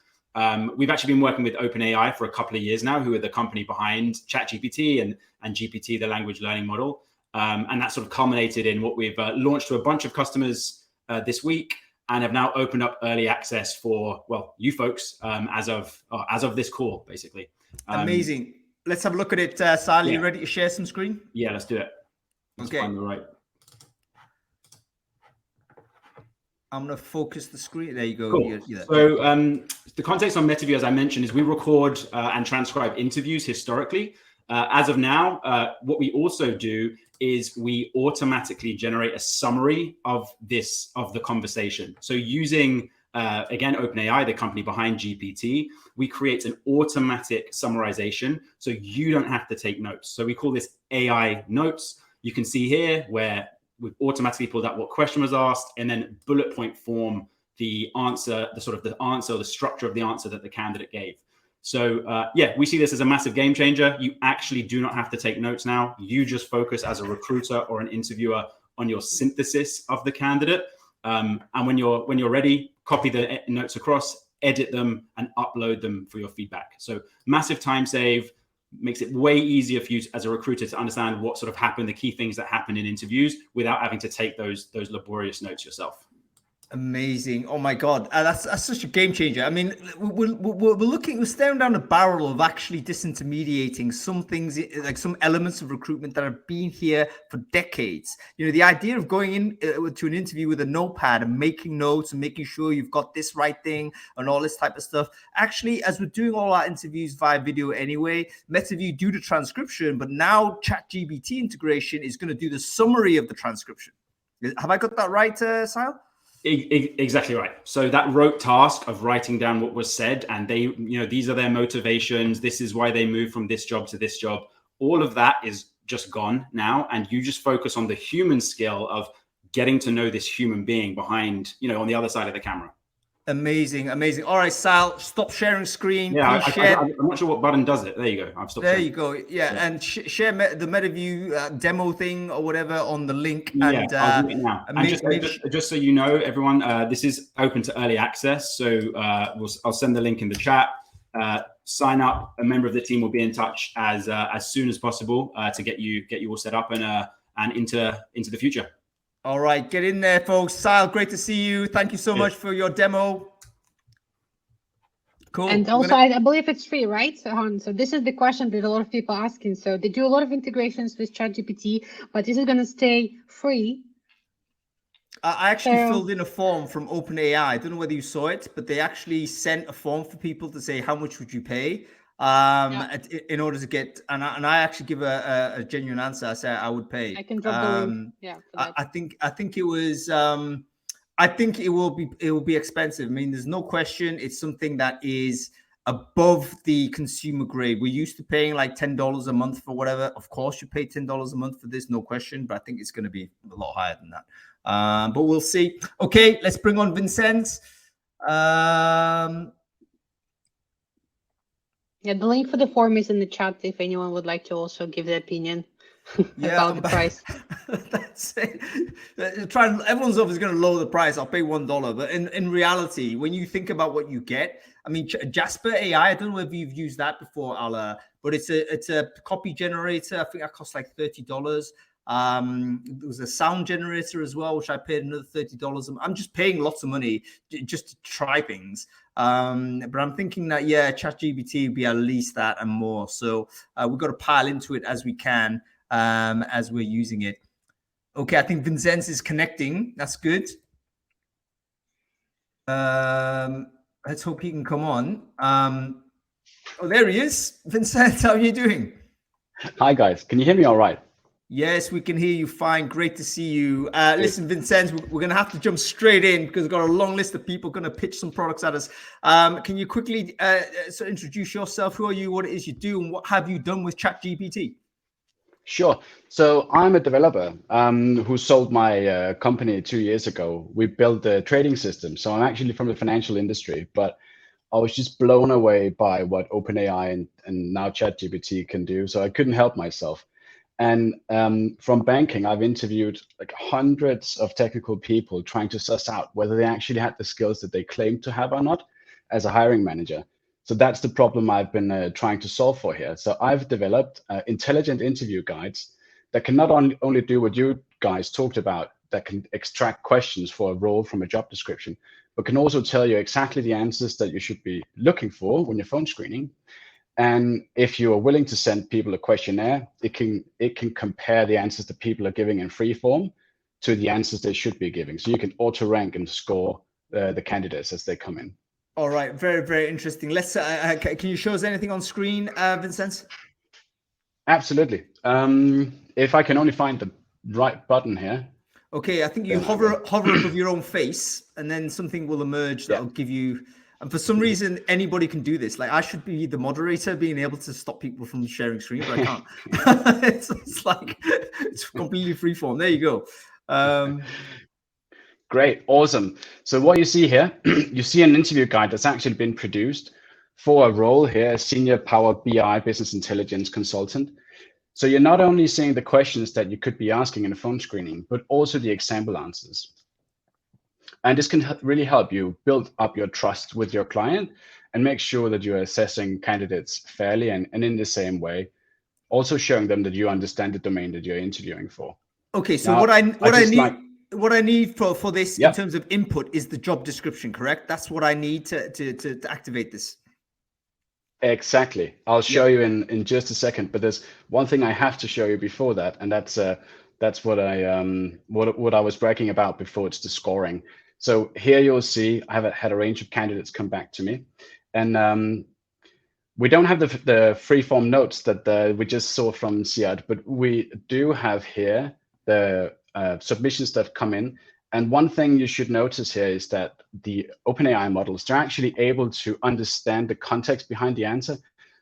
We've actually been working with OpenAI for a couple of years now, who are the company behind ChatGPT and GPT, the language learning model. And that sort of culminated in what we've launched to a bunch of customers this week and have now opened up early access for, well, you folks as of this call, basically. Amazing. Let's have a look at it. Sal, yeah. You ready to share some screen? Yeah, let's do it. Let's find the right. I'm going to focus the screen. There you go. Cool. So the context on MetaView, as I mentioned, is we record and transcribe interviews historically. As of now, what we also do is we automatically generate a summary of the conversation. So using, again, OpenAI, the company behind GPT, we create an automatic summarization so you don't have to take notes. So we call this AI notes. You can see here where we've automatically pulled out what question was asked and then bullet point form the answer, the structure of the answer that the candidate gave. So yeah, we see this as a massive game changer. You actually do not have to take notes now. You just focus as a recruiter or an interviewer on your synthesis of the candidate. And when you're ready, copy the notes across, edit them, and upload them for your feedback. So massive time save. Makes it way easier for you as a recruiter to understand what sort of happened, the key things that happen in interviews without having to take those laborious notes yourself. Amazing. Oh my God. That's such a game changer. I mean, we're staring down the barrel of actually disintermediating some things, like some elements of recruitment that have been here for decades. You know, the idea of going in to an interview with a notepad and making notes and making sure you've got this right thing and all this type of stuff. Actually, as we're doing all our interviews via video anyway, MetaView do the transcription, but now ChatGPT integration is going to do the summary of the transcription. Have I got that right, Sile? Exactly right. So that rote task of writing down what was said, and they, you know, these are their motivations. This is why they moved from this job to this job. All of that is just gone now. And you just focus on the human skill of getting to know this human being behind, you know, on the other side of the camera. Amazing, amazing. All right, Sal, stop sharing screen. Yeah, I'm not sure what button does it. There you go. I've stopped. There you go. Yeah, and share the MetaView demo thing or whatever on the link. Yeah, and I'll do it now. And just so you know, everyone, this is open to early access. So I'll send the link in the chat. Sign up. A member of the team will be in touch as soon as possible to get you all set up and into the future. All right, get in there, folks. Sal, great to see you. Thank you so much for your demo. Cool. And also, I believe it's free, right? So this is the question that a lot of people are asking. So they do a lot of integrations with ChatGPT, but is it going to stay free? I actually filled in a form from OpenAI. I don't know whether you saw it, but they actually sent a form for people to say, how much would you pay in order to get, and I actually give a genuine answer. I say I would pay. I can drop the link. Yeah. I think it was, I think it will be expensive. I mean, there's no question. It's something that is above the consumer grade. We're used to paying like $10 a month for whatever. Of course, you pay $10 a month for this, no question. But I think it's going to be a lot higher than that. But we'll see. Okay, let's bring on Vincent. Yeah, the link for the form is in the chat if anyone would like to also give their opinion about the price. That's it. Everyone's obviously going to lower the price. I'll pay $1. But in reality, when you think about what you get, I mean, Jasper AI, I don't know if you've used that before, Ala, but it's a copy generator. I think that costs like $30. There was a sound generator as well, which I paid another $30. I'm just paying lots of money just to try things. But I'm thinking that, yeah, ChatGPT would be at least that and more. So we've got to pile into it as we can as we're using it. Okay, I think Vincent is connecting. That's good. Let's hope he can come on. Oh, there he is. Vincent, how are you doing? Hi, guys. Can you hear me all right? Yes, we can hear you fine. Great to see you. Listen, Vincenz, we're going to have to jump straight in because we've got a long list of people going to pitch some products at us. Can you quickly introduce yourself? Who are you? What it is you do? And what have you done with ChatGPT? Sure. So I'm a developer who sold my company 2 years ago. We built a trading system. So I'm actually from the financial industry, but I was just blown away by what OpenAI and now ChatGPT can do. So I couldn't help myself. And from banking, I've interviewed like hundreds of technical people trying to suss out whether they actually had the skills that they claimed to have or not as a hiring manager. So that's the problem I've been trying to solve for here. So I've developed intelligent interview guides that can not only do what you guys talked about, that can extract questions for a role from a job description, but can also tell you exactly the answers that you should be looking for when you're phone screening. And if you are willing to send people a questionnaire, it can compare the answers that people are giving in free form to the answers they should be giving. So you can auto rank and score the candidates as they come in. All right, very, very interesting. Let's. Can you show us anything on screen, Vincenz? Absolutely. If I can only find the right button here. Okay, I think you hover above your own face, and then something will emerge that'll give you. And for some reason, anybody can do this. Like I should be the moderator, being able to stop people from sharing screen, but I can't. it's like it's completely freeform. There you go. Great, awesome. So what you see here, you see an interview guide that's actually been produced for a role here, Senior Power BI Business Intelligence Consultant. So you're not only seeing the questions that you could be asking in a phone screening, but also the example answers. And this can really help you build up your trust with your client and make sure that you're assessing candidates fairly and in the same way, also showing them that you understand the domain that you're interviewing for. Okay, so now, what I need for this in terms of input is the job description, correct? That's what I need to activate this. Exactly. I'll show you in just a second, but there's one thing I have to show you before that, and that's what I was bragging about before. It's the scoring. So here you'll see I have had a range of candidates come back to me, and we don't have the free-form notes that we just saw from Siad, but we do have here the submissions that come in. And one thing you should notice here is that the OpenAI models, they're actually able to understand the context behind the answer.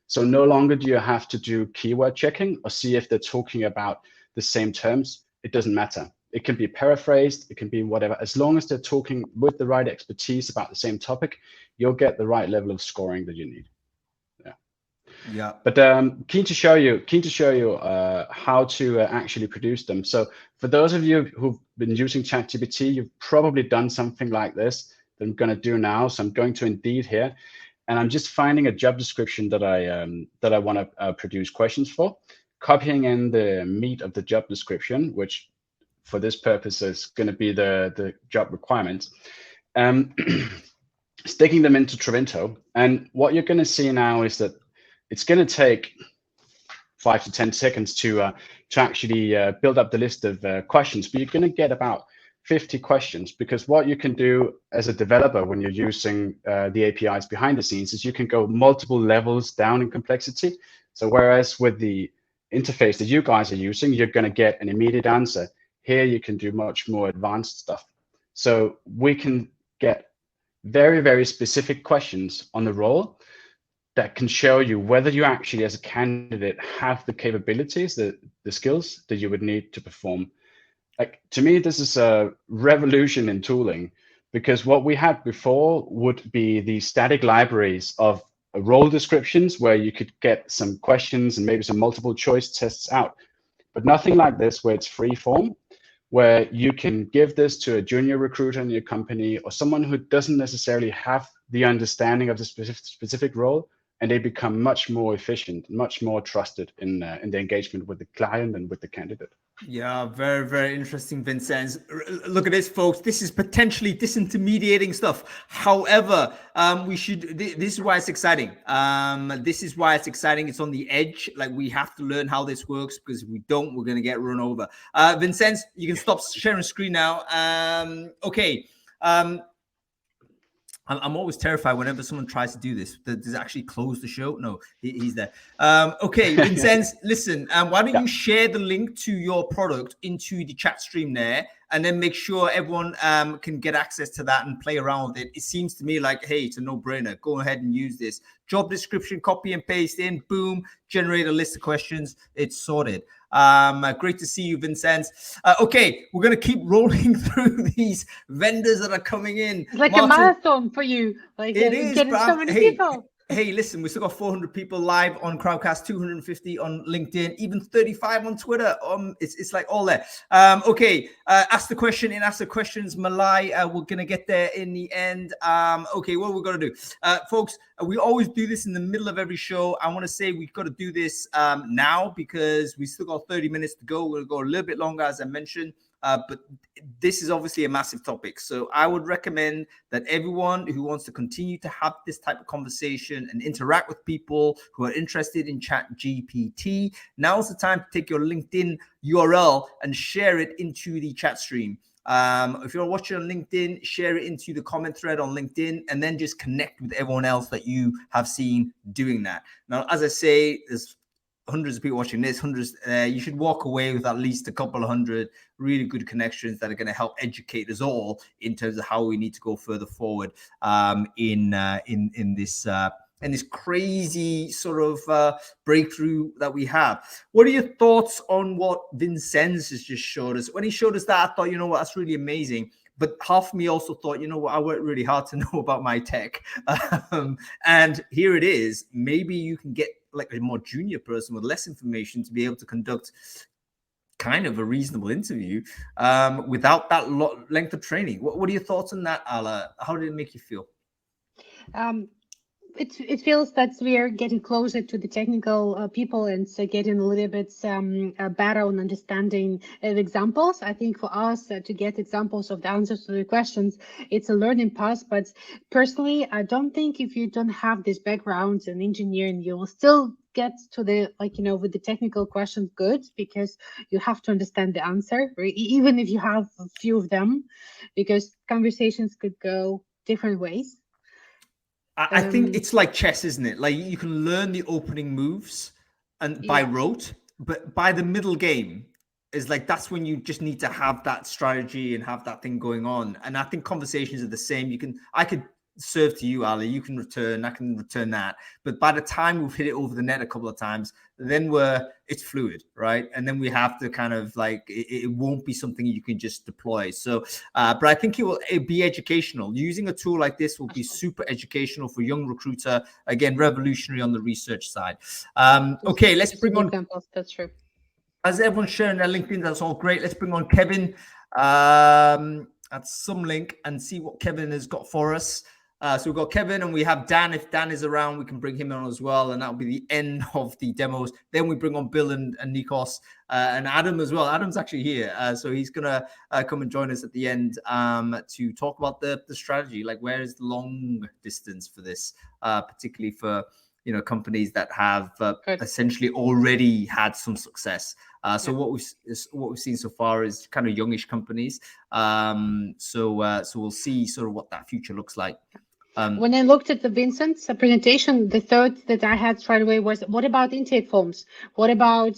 So no longer do you have to do keyword checking or see if they're talking about the same terms. It doesn't matter. It can be paraphrased, it can be whatever. As long as they're talking with the right expertise about the same topic, you'll get the right level of scoring that you need. Yeah. But keen to show you how to actually produce them. So for those of you who've been using ChatGPT, you've probably done something like this that I'm going to do now. So I'm going to Indeed here, and I'm just finding a job description that I want to produce questions for, copying in the meat of the job description, which for this purpose is going to be the job requirements. Sticking them into Trevento, and what you're going to see now is that it's going to take 5 to 10 seconds to actually build up the list of questions, but you're going to get about 50 questions, because what you can do as a developer when you're using the APIs behind the scenes is you can go multiple levels down in complexity. So whereas with the interface that you guys are using, you're going to get an immediate answer. Here you can do much more advanced stuff. So we can get very, very specific questions on the role that can show you whether you actually, as a candidate, have the capabilities, the skills that you would need to perform. Like, to me, this is a revolution in tooling, because what we had before would be the static libraries of role descriptions where you could get some questions and maybe some multiple choice tests out, but nothing like this where it's free form, where you can give this to a junior recruiter in your company or someone who doesn't necessarily have the understanding of the specific role, and they become much more efficient, much more trusted in the engagement with the client and with the candidate. Yeah, very, very interesting, Vincenz. Look at this, folks. This is potentially disintermediating stuff. However, this is why it's exciting. This is why it's exciting. It's on the edge. Like, we have to learn how this works, because if we don't, we're going to get run over. Vincenz, you can stop sharing screen now. Okay. I'm always terrified whenever someone tries to do this. Does it actually close the show? No, he's there. Okay, Vincenz, listen, why don't you share the link to your product into the chat stream there, and then make sure everyone can get access to that and play around with it. It seems to me like, hey, it's a no-brainer. Go ahead and use this. Job description, copy and paste in, boom, generate a list of questions. It's sorted. Great to see you, Vincenz. Okay, we're going to keep rolling through these vendors that are coming in. It's like Martyn, a marathon for you. Like it is, getting so many people. Hey, listen, we still got 400 people live on Crowdcast, 250 on LinkedIn, even 35 on Twitter. It's like all there. Okay, ask the question and ask the questions. Malai, we're going to get there in the end. Okay, what are we going to do? Folks, we always do this in the middle of every show. I want to say we've got to do this now because we still got 30 minutes to go. We'll go a little bit longer, as I mentioned. But this is obviously a massive topic. So I would recommend that everyone who wants to continue to have this type of conversation and interact with people who are interested in ChatGPT, now's the time to take your LinkedIn URL and share it into the chat stream. If you're watching on LinkedIn, share it into the comment thread on LinkedIn, and then just connect with everyone else that you have seen doing that. Now, as I say, there's hundreds of people watching this, you should walk away with at least a couple of hundred really good connections that are going to help educate us all in terms of how we need to go further forward in this crazy sort of breakthrough that we have. What are your thoughts on what Vincenz has just showed us? When he showed us that, I thought, you know what, that's really amazing. But half of me also thought, you know what, I worked really hard to know about my tech. And here it is. Maybe you can get like a more junior person with less information to be able to conduct kind of a reasonable interview without that length of training. What are your thoughts on that, Ala? How did it make you feel? It feels that we are getting closer to the technical people and getting a little bit better on understanding examples. I think for us to get examples of the answers to the questions, it's a learning path. But personally, I don't think if you don't have this background in engineering, you will still get to the, with the technical questions good, because you have to understand the answer, right? Even if you have a few of them, because conversations could go different ways. I think it's like chess, isn't it? Like you can learn the opening moves and by rote, but by the middle game is like, that's when you just need to have that strategy and have that thing going on. And I think conversations are the same. I could serve to you, Ali, you can return, I can return that. But by the time we've hit it over the net a couple of times, then it's fluid, right? And then we have to kind of like, it won't be something you can just deploy. So, but I think it'll be educational. Using a tool like this will be super educational for young recruiter. Again, revolutionary on the research side. Okay, let's bring on examples. That's true. As everyone's sharing their LinkedIn, that's all great. Let's bring on Kevin at some link and see what Kevin has got for us. So we've got Kevin and we have Dan. If Dan is around, we can bring him on as well. And that'll be the end of the demos. Then we bring on Bill and Nikos and Adam as well. Adam's actually here. So he's going to come and join us at the end to talk about the strategy. Like, where is the long distance for this, particularly for, companies that have essentially already had some success. So what we've seen so far is kind of youngish companies. So we'll see sort of what that future looks like. When I looked at the Vincent's presentation, the thought that I had straight away was, what about intake forms? What about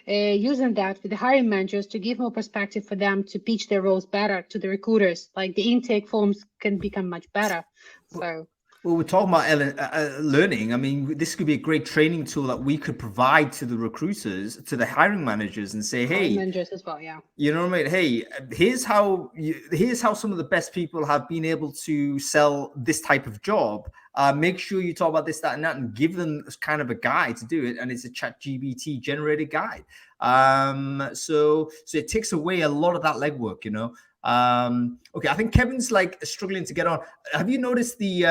using that with the hiring managers to give more perspective for them to pitch their roles better to the recruiters? Like the intake forms can become much better. So. Well, we're talking about learning. I mean, this could be a great training tool that we could provide to the recruiters, to the hiring managers, and say, "Hey, managers as well, yeah. You know what I mean? Hey, here's how some of the best people have been able to sell this type of job. Make sure you talk about this, that, and that, and give them kind of a guide to do it. And it's a ChatGPT generated guide. So it takes away a lot of that legwork, Okay, I think Kevin's like struggling to get on. Have you noticed the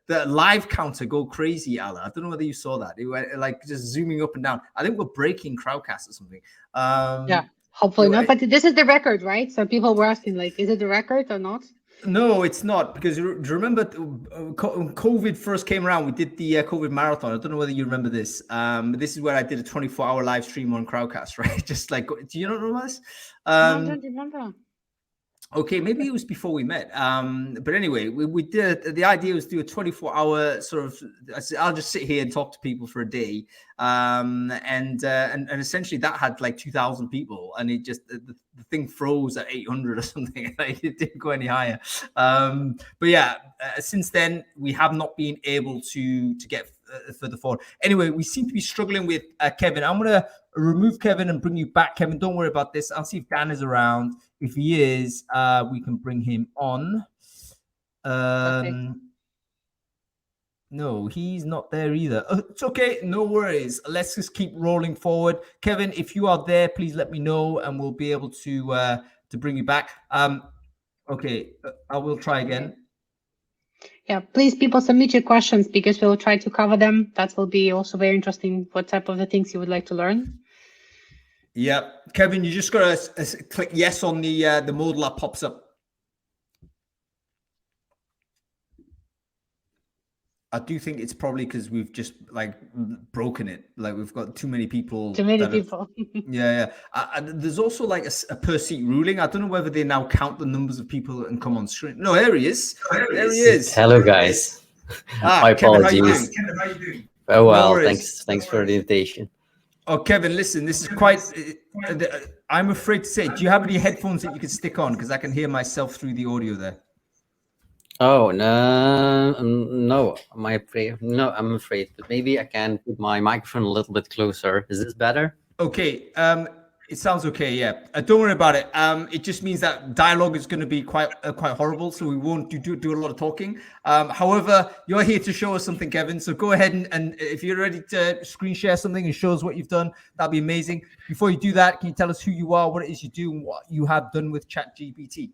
live counter go crazy, Ala? I don't know whether you saw that. It went like just zooming up and down. I think we're breaking Crowdcast or something. Yeah, hopefully not. But this is the record, right? So people were asking, like, is it the record or not? No, it's not, because do you remember when COVID first came around? We did the COVID marathon. I don't know whether you remember this. This is where I did a 24-hour live stream on Crowdcast, right? Just like, do you not remember this? No, I don't remember. Okay, maybe it was before we met. But anyway, we did. The idea was to do a 24-hour sort of. I'll just sit here and talk to people for a day, and essentially that had like 2,000 people, and it just the thing froze at 800 or something. Like, it didn't go any higher. But yeah, since then we have not been able to get further forward. Anyway, we seem to be struggling with Kevin. I'm gonna remove Kevin and bring you back, Kevin. Don't worry about this. I'll see if Dan is around. If he is, we can bring him on. No, he's not there either. It's okay. No worries. Let's just keep rolling forward. Kevin, if you are there, please let me know and we'll be able to bring you back. Okay, I will try again. Yeah, please, people, submit your questions because we'll try to cover them. That will be also very interesting. What type of the things you would like to learn? Yeah, Kevin, you just got to click yes on the modal that pops up. I do think it's probably because we've just like broken it. Like we've got too many people. Too many people. Yeah. There's also like a per seat ruling. I don't know whether they now count the numbers of people that can come on screen. No, there he is. There he is. Hello, guys. My Kevin, apologies. Kevin, how you doing? Oh well, thanks for the invitation. Oh, Kevin, listen, this is quite. I'm afraid to say, do you have any headphones that you can stick on? Because I can hear myself through the audio there. Oh no, I'm afraid, but maybe I can put my microphone a little bit closer. Is this better? Okay, it sounds okay. Yeah, don't worry about it. It just means that dialogue is going to be quite horrible, so we won't do a lot of talking. However, you're here to show us something, Kevin. So go ahead and if you're ready to screen share something and show us what you've done, that'd be amazing. Before you do that, can you tell us who you are, what it is you do, and what you have done with ChatGPT?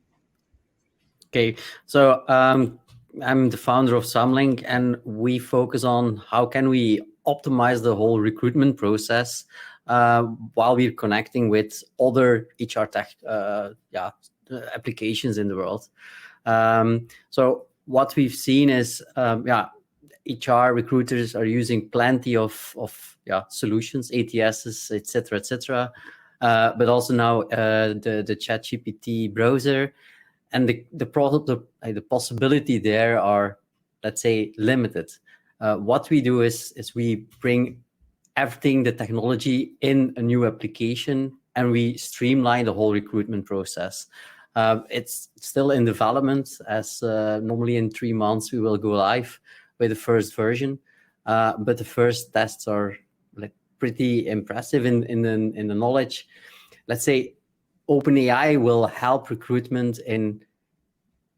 Okay, so I'm the founder of Samlink, and we focus on how can we optimize the whole recruitment process while we're connecting with other HR tech applications in the world. So what we've seen is HR recruiters are using plenty of solutions, ATSs, etc., but also now the ChatGPT browser. And the possibility there are, let's say, limited. What we do is we bring everything, the technology, in a new application, and we streamline the whole recruitment process. It's still in development, as normally in 3 months we will go live with the first version. But the first tests are like pretty impressive in the knowledge. Let's say OpenAI will help recruitment in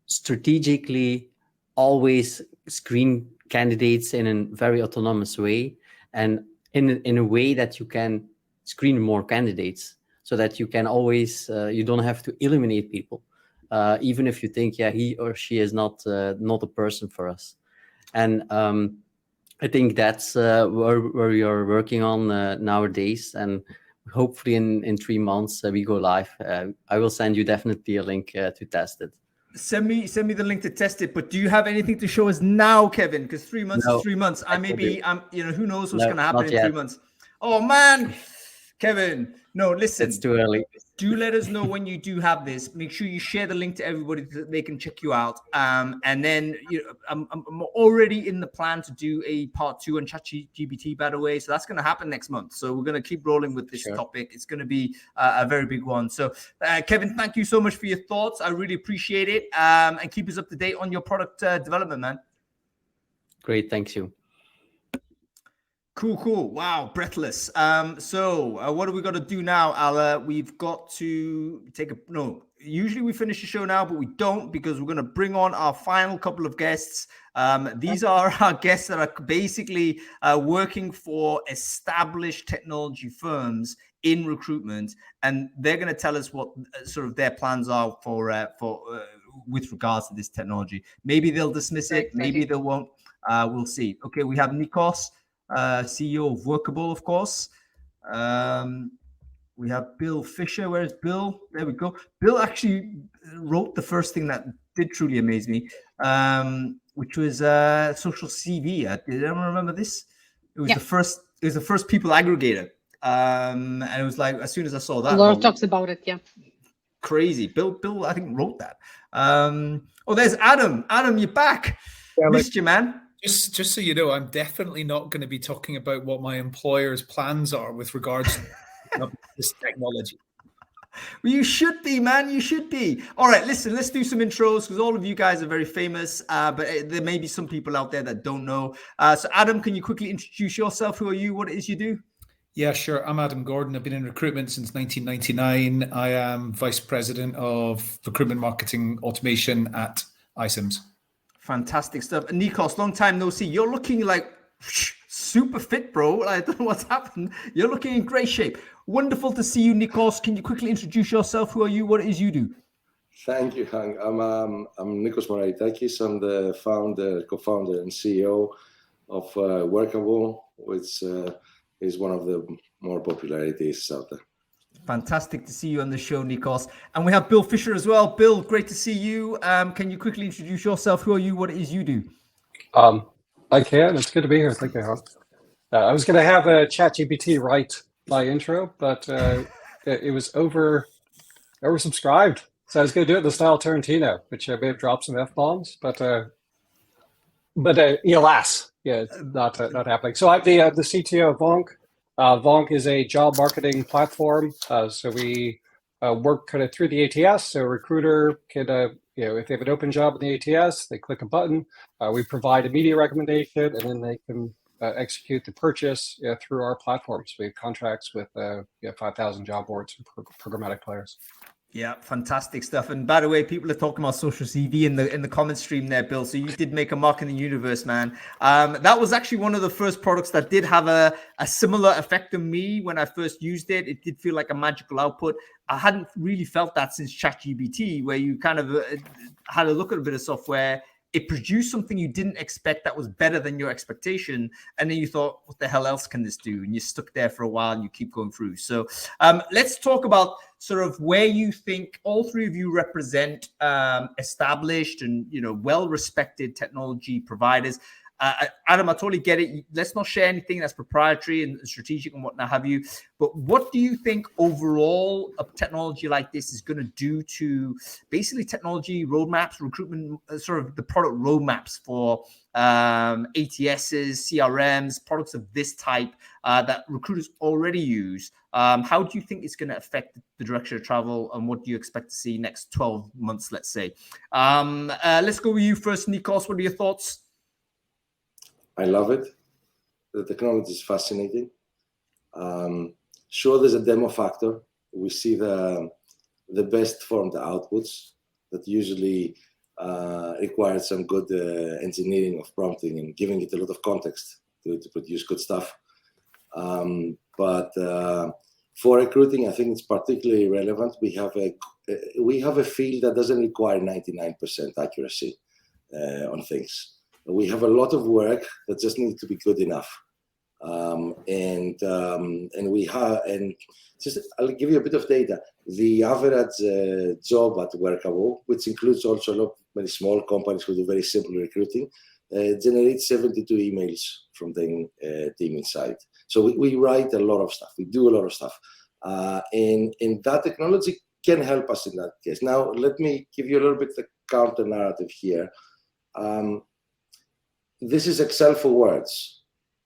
strategically always screen candidates in a very autonomous way, and in a way that you can screen more candidates, so that you can always you don't have to eliminate people, even if you think he or she is not a person for us. And I think that's where we are working on nowadays, and hopefully in 3 months we go live. I will send you definitely a link to test it. Send me the link to test it. But do you have anything to show us now, Kevin? Because 3 months is 3 months. Who knows what's going to happen in 3 months? Oh man, Kevin. No, listen. It's too early. Do let us know when you do have this. Make sure you share the link to everybody so that they can check you out. And then I'm already in the plan to do a part 2 on ChatGPT, by the way. So that's going to happen next month. So we're going to keep rolling with this topic. It's going to be a very big one. So Kevin, thank you so much for your thoughts. I really appreciate it. And keep us up to date on your product development, man. Great. Thanks you. Cool. Wow, breathless. So what are we got to do now, Ala? We've got to usually we finish the show now, but we don't, because we're going to bring on our final couple of guests. These are our guests that are basically working for established technology firms in recruitment, and they're going to tell us what sort of their plans are for with regards to this technology. Maybe they'll dismiss it, maybe they won't. We'll see. Okay, we have Nikos, CEO of Workable, of course. We have Bill Fischer. Where's Bill? There we go. Bill actually wrote the first thing that did truly amaze me, which was social CV. Did anyone remember this? It was the first. It was the first people aggregator, and it was like as soon as I saw that, a lot of talks about it. Yeah. crazy. Bill, I think wrote that. Oh, there's Adam. Adam, you're back. Yeah, Missed you, man. Just so you know, I'm definitely not going to be talking about what my employer's plans are with regards to this technology. Well, you should be, man. You should be. All right, listen, let's do some intros because all of you guys are very famous, but there may be some people out there that don't know. So, Adam, can you quickly introduce yourself? Who are you? What it is you do? Yeah, sure. I'm Adam Gordon. I've been in recruitment since 1999. I am Vice President of Recruitment Marketing Automation at iCIMS. Fantastic stuff. And Nikos, long time no see. You're looking like super fit, bro. I don't know what's happened. You're looking in great shape. Wonderful to see you, Nikos. Can you quickly introduce yourself? Who are you? What it is you do? Thank you, Hank. I'm Nikos Moraitakis. I'm the co-founder and CEO of Workable, which is one of the more popular ATS out there. Fantastic to see you on the show, Nikos. And we have Bill Fischer as well. Bill, great to see you. Can you quickly introduce yourself? Who are you? What it is you do? I can. It's good to be here. Thank you, Hank. I was going to have a ChatGPT write my intro, but it was oversubscribed. So I was going to do it in the style Tarantino, which may have dropped some F-bombs, but alas, yeah, it's not happening. So I'm the CTO of VONQ. VONQ is a job marketing platform. So we work kind of through the ATS. So a recruiter can, if they have an open job in the ATS, they click a button. We provide a media recommendation, and then they can execute the purchase through our platforms. We have contracts with 5,000 job boards and programmatic players. Yeah, fantastic stuff. And by the way, people are talking about social CV in the comment stream there, Bill. So you did make a mark in the universe, man. That was actually one of the first products that did have a similar effect on me when I first used it. It did feel like a magical output. I hadn't really felt that since ChatGPT, where you kind of had a look at a bit of software. It produced something you didn't expect that was better than your expectation. And then you thought, what the hell else can this do? And you're stuck there for a while and you keep going through. So let's talk about sort of where you think all three of you represent established and, well-respected technology providers. Adam, I totally get it. Let's not share anything that's proprietary and strategic and whatnot have you. But what do you think overall a technology like this is going to do to basically technology roadmaps, recruitment, sort of the product roadmaps for ATSs, CRMs, products of this type that recruiters already use? How do you think it's going to affect the direction of travel, and what do you expect to see next 12 months, let's say? Let's go with you first, Nikos. What are your thoughts? I love it. The technology is fascinating. Sure, there's a demo factor. We see the best formed outputs that usually require some good engineering of prompting and giving it a lot of context to produce good stuff. But for recruiting, I think it's particularly relevant. We have a field that doesn't require 99% accuracy on things. We have a lot of work that just needs to be good enough, and I'll give you a bit of data. The average job at Workable, which includes also a lot of very small companies who do very simple recruiting, generates 72 emails from the team inside. So we write a lot of stuff. We do a lot of stuff, and that technology can help us in that case. Now, let me give you a little bit of the counter narrative here. This is Excel for words,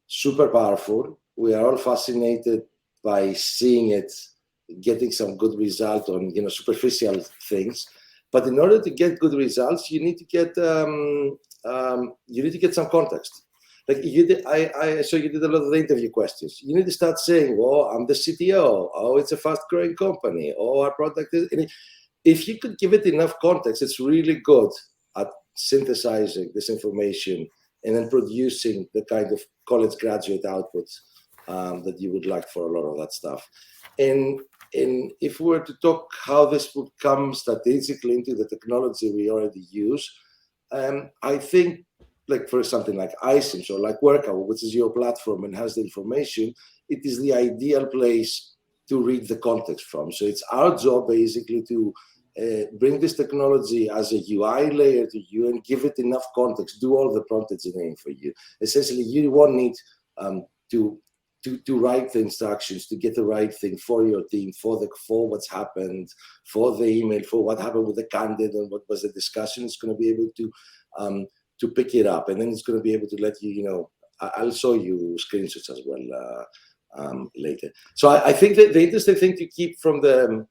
super powerful. We are all fascinated by seeing it, getting some good result on superficial things. But in order to get good results, you need to get some context. Like you did, so you did a lot of the interview questions. You need to start saying, "Oh, I'm the CTO. Oh, it's a fast-growing company. Oh, our product is." If you could give it enough context, it's really good at synthesizing this information and then producing the kind of college graduate output that you would like for a lot of that stuff. And if we were to talk how this would come strategically into the technology we already use, I think, like for something like iCIMS or like Workable, which is your platform and has the information, it is the ideal place to read the context from. So it's our job basically to bring this technology as a UI layer to you and give it enough context, do all the prompt engineering for you. Essentially, you won't need to to write the instructions, to get the right thing for your team, for what's happened, for the email, for what happened with the candidate and what was the discussion. It's going to be able to pick it up, and then it's going to be able to let you, I'll show you screenshots as well later. So I think that the interesting thing to keep from the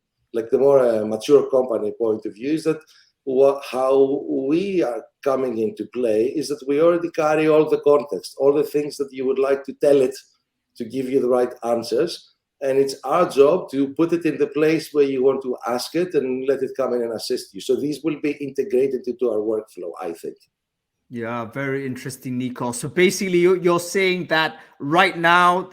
more mature company point of view is that how we are coming into play is that we already carry all the context, all the things that you would like to tell it to give you the right answers. And it's our job to put it in the place where you want to ask it and let it come in and assist you. So these will be integrated into our workflow, I think. Yeah, very interesting, Nico. So basically, you're saying that right now,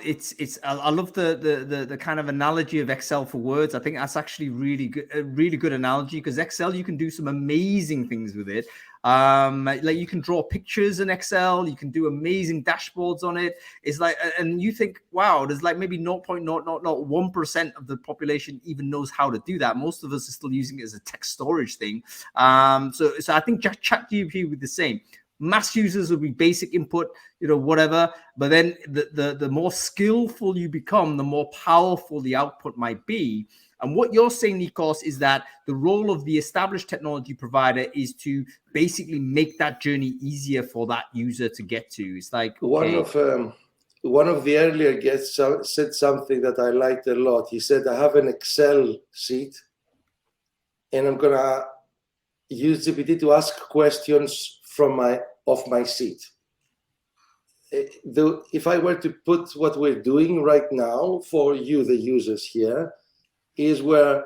I love the kind of analogy of Excel for words. I think that's actually a really good analogy, because Excel, you can do some amazing things with it. Like you can draw pictures in Excel, you can do amazing dashboards on it. It's like, and you think, wow, there's like maybe 0.001% of the population even knows how to do that. Most of us are still using it as a text storage thing. So I think ChatGPT would be the same. Mass users will be basic input, whatever. But then the more skillful you become, the more powerful the output might be. And what you're saying, Nikos, is that the role of the established technology provider is to basically make that journey easier for that user to get to. It's like, okay. One of the earlier guests said something that I liked a lot. He said, I have an Excel sheet and I'm going to use GPT to ask questions off my sheet. If I were to put what we're doing right now for you, the users here, is we're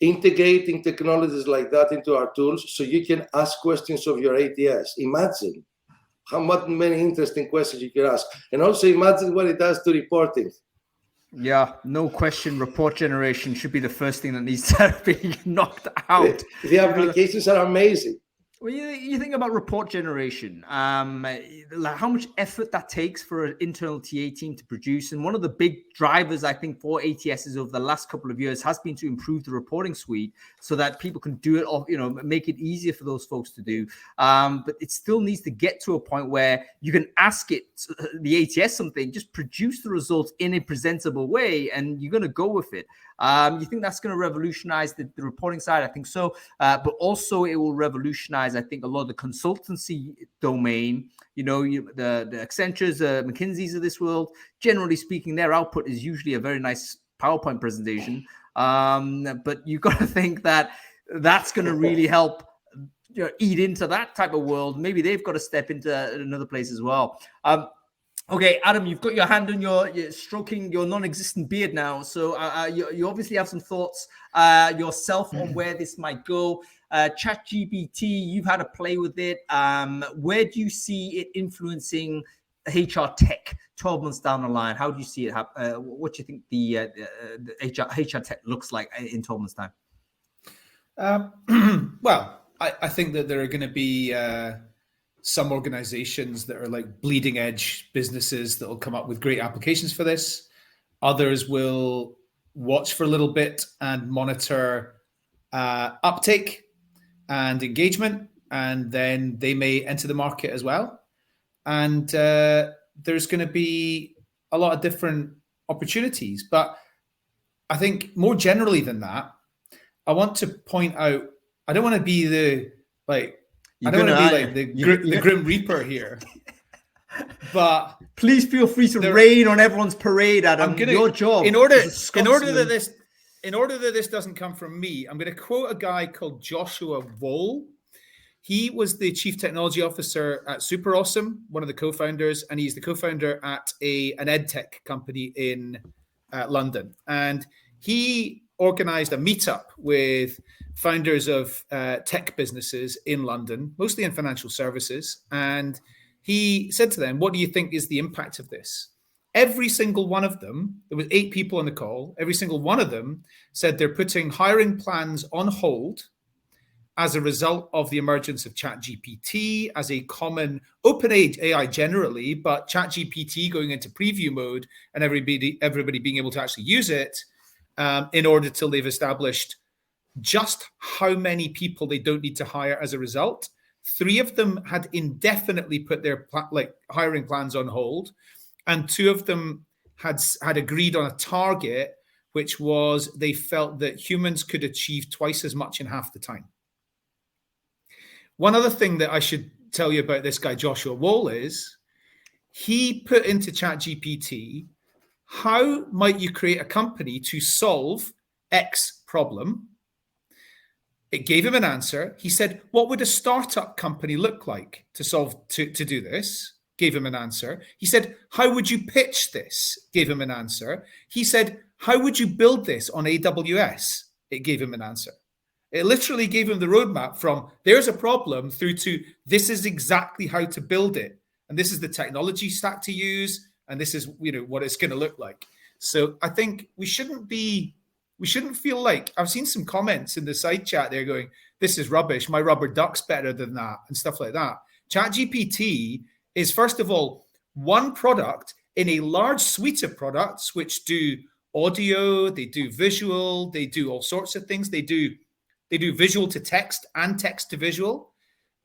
integrating technologies like that into our tools so you can ask questions of your ATS. Imagine how many interesting questions you can ask. And also imagine what it does to reporting. Yeah, no question. Report generation should be the first thing that needs to be knocked out. The applications are amazing. Well, you think about report generation, like how much effort that takes for an internal TA team to produce. And one of the big drivers, I think, for ATSs over the last couple of years has been to improve the reporting suite so that people can do it, make it easier for those folks to do. But it still needs to get to a point where you can ask it, the ATS something, just produce the results in a presentable way, and you're going to go with it. You think that's going to revolutionize the reporting side? I think so. But also it will revolutionize, I think, a lot of the consultancy domain. The Accentures, McKinseys of this world, generally speaking, their output is usually a very nice PowerPoint presentation. But you've got to think that that's going to really help eat into that type of world. Maybe they've got to step into another place as well. Okay, Adam, you've got your hand on you're stroking your non-existent beard now. So you obviously have some thoughts yourself on where this might go. ChatGPT, you've had a play with it. Where do you see it influencing HR tech 12 months down the line? How do you see it happen? What do you think the HR tech looks like in 12 months' time? Well, I think that there are going to be some organizations that are like bleeding edge businesses that will come up with great applications for this. Others will watch for a little bit and monitor uptake and engagement, and then they may enter the market as well. And there's going to be a lot of different opportunities. But I think more generally than that, I want to point out, I don't want to be the Grim Reaper here. But please feel free to rain on everyone's parade, Adam. Your job. In order that this doesn't come from me, I'm going to quote a guy called Joshua Vole. He was the chief technology officer at Super Awesome, one of the co-founders, and he's the co-founder at an edtech company in London. And he organized a meetup with founders of tech businesses in London, mostly in financial services. And he said to them, what do you think is the impact of this? Every single one of them, there was 8 people on the call, every single one of them said they're putting hiring plans on hold as a result of the emergence of ChatGPT as a common open AI generally, but ChatGPT going into preview mode and everybody being able to actually use it in order till they've established just how many people they don't need to hire as a result. 3 of them had indefinitely put their hiring plans on hold, and 2 of them had agreed on a target, which was they felt that humans could achieve twice as much in half the time. One other thing that I should tell you about this guy, Joshua Wall, is he put into ChatGPT, how might you create a company to solve X problem? It gave him an answer. He said, what would a startup company look like to do this? Gave him an answer. He said, how would you pitch this? Gave him an answer. He said, how would you build this on AWS? It gave him an answer. It literally gave him the roadmap from there's a problem through to this is exactly how to build it. And this is the technology stack to use. And this is, what it's going to look like. So I think we shouldn't feel like, I've seen some comments in the side chat there going, this is rubbish. My rubber duck's better than that and stuff like that. ChatGPT is, first of all, one product in a large suite of products which do audio, they do visual, they do all sorts of things. They do visual to text and text to visual.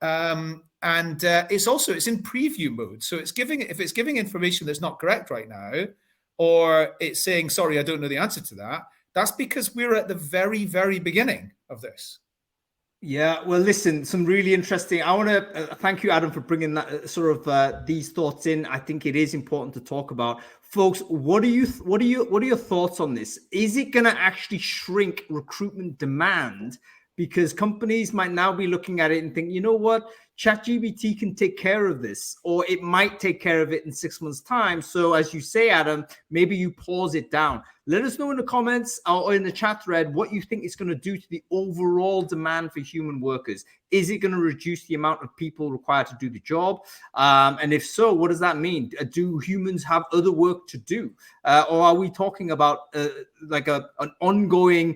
It's in preview mode. So if it's giving information that's not correct right now, or it's saying, sorry, I don't know the answer to that, that's because we're at the very, very beginning of this. Yeah, well, listen, some really interesting. I want to thank you, Adam, for bringing that these thoughts in. I think it is important to talk about, folks. What are your thoughts on this? Is it going to actually shrink recruitment demand? Because companies might now be looking at it and think, you know what, ChatGPT can take care of this, or it might take care of it in 6 months' time. So as you say, Adam, maybe you pause it down. Let us know in the comments or in the chat thread what you think it's going to do to the overall demand for human workers. Is it going to reduce the amount of people required to do the job? And if so, what does that mean? Do humans have other work to do? Or are we talking about an ongoing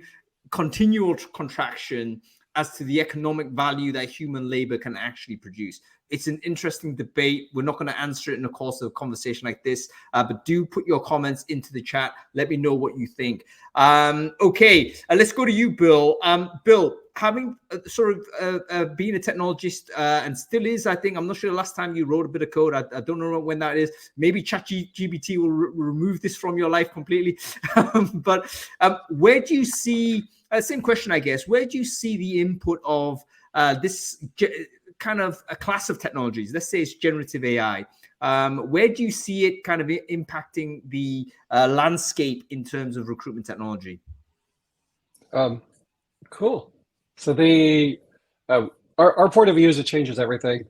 continual contraction as to the economic value that human labor can actually produce? It's an interesting debate. We're not going to answer it in the course of a conversation like this, but do put your comments into the chat. Let me know what you think. Okay, let's go to you, Bill. Bill, having been a technologist and still is, I think, I'm not sure the last time you wrote a bit of code. I don't know when that is. Maybe ChatGPT will remove this from your life completely. But where do you see, same question, I guess, where do you see the input of this kind of a class of technologies? Let's say it's generative AI. Where do you see it kind of impacting the landscape in terms of recruitment technology? Cool. So our point of view is it changes everything.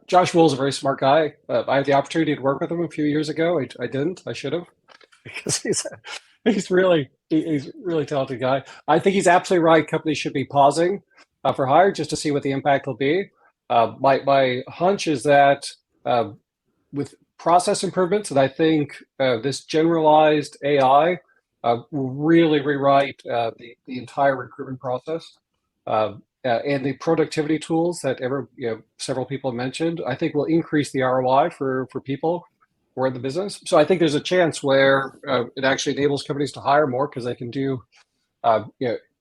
Josh Wool's a very smart guy. I had the opportunity to work with him a few years ago. I didn't. I should have, because he's really talented guy. I think he's absolutely right. Companies should be pausing for hire just to see what the impact will be. My hunch is that with process improvements, and I think this generalized AI will really rewrite the entire recruitment process. And the productivity tools that several people mentioned, I think will increase the ROI for people who are in the business. So I think there's a chance where it actually enables companies to hire more because they can do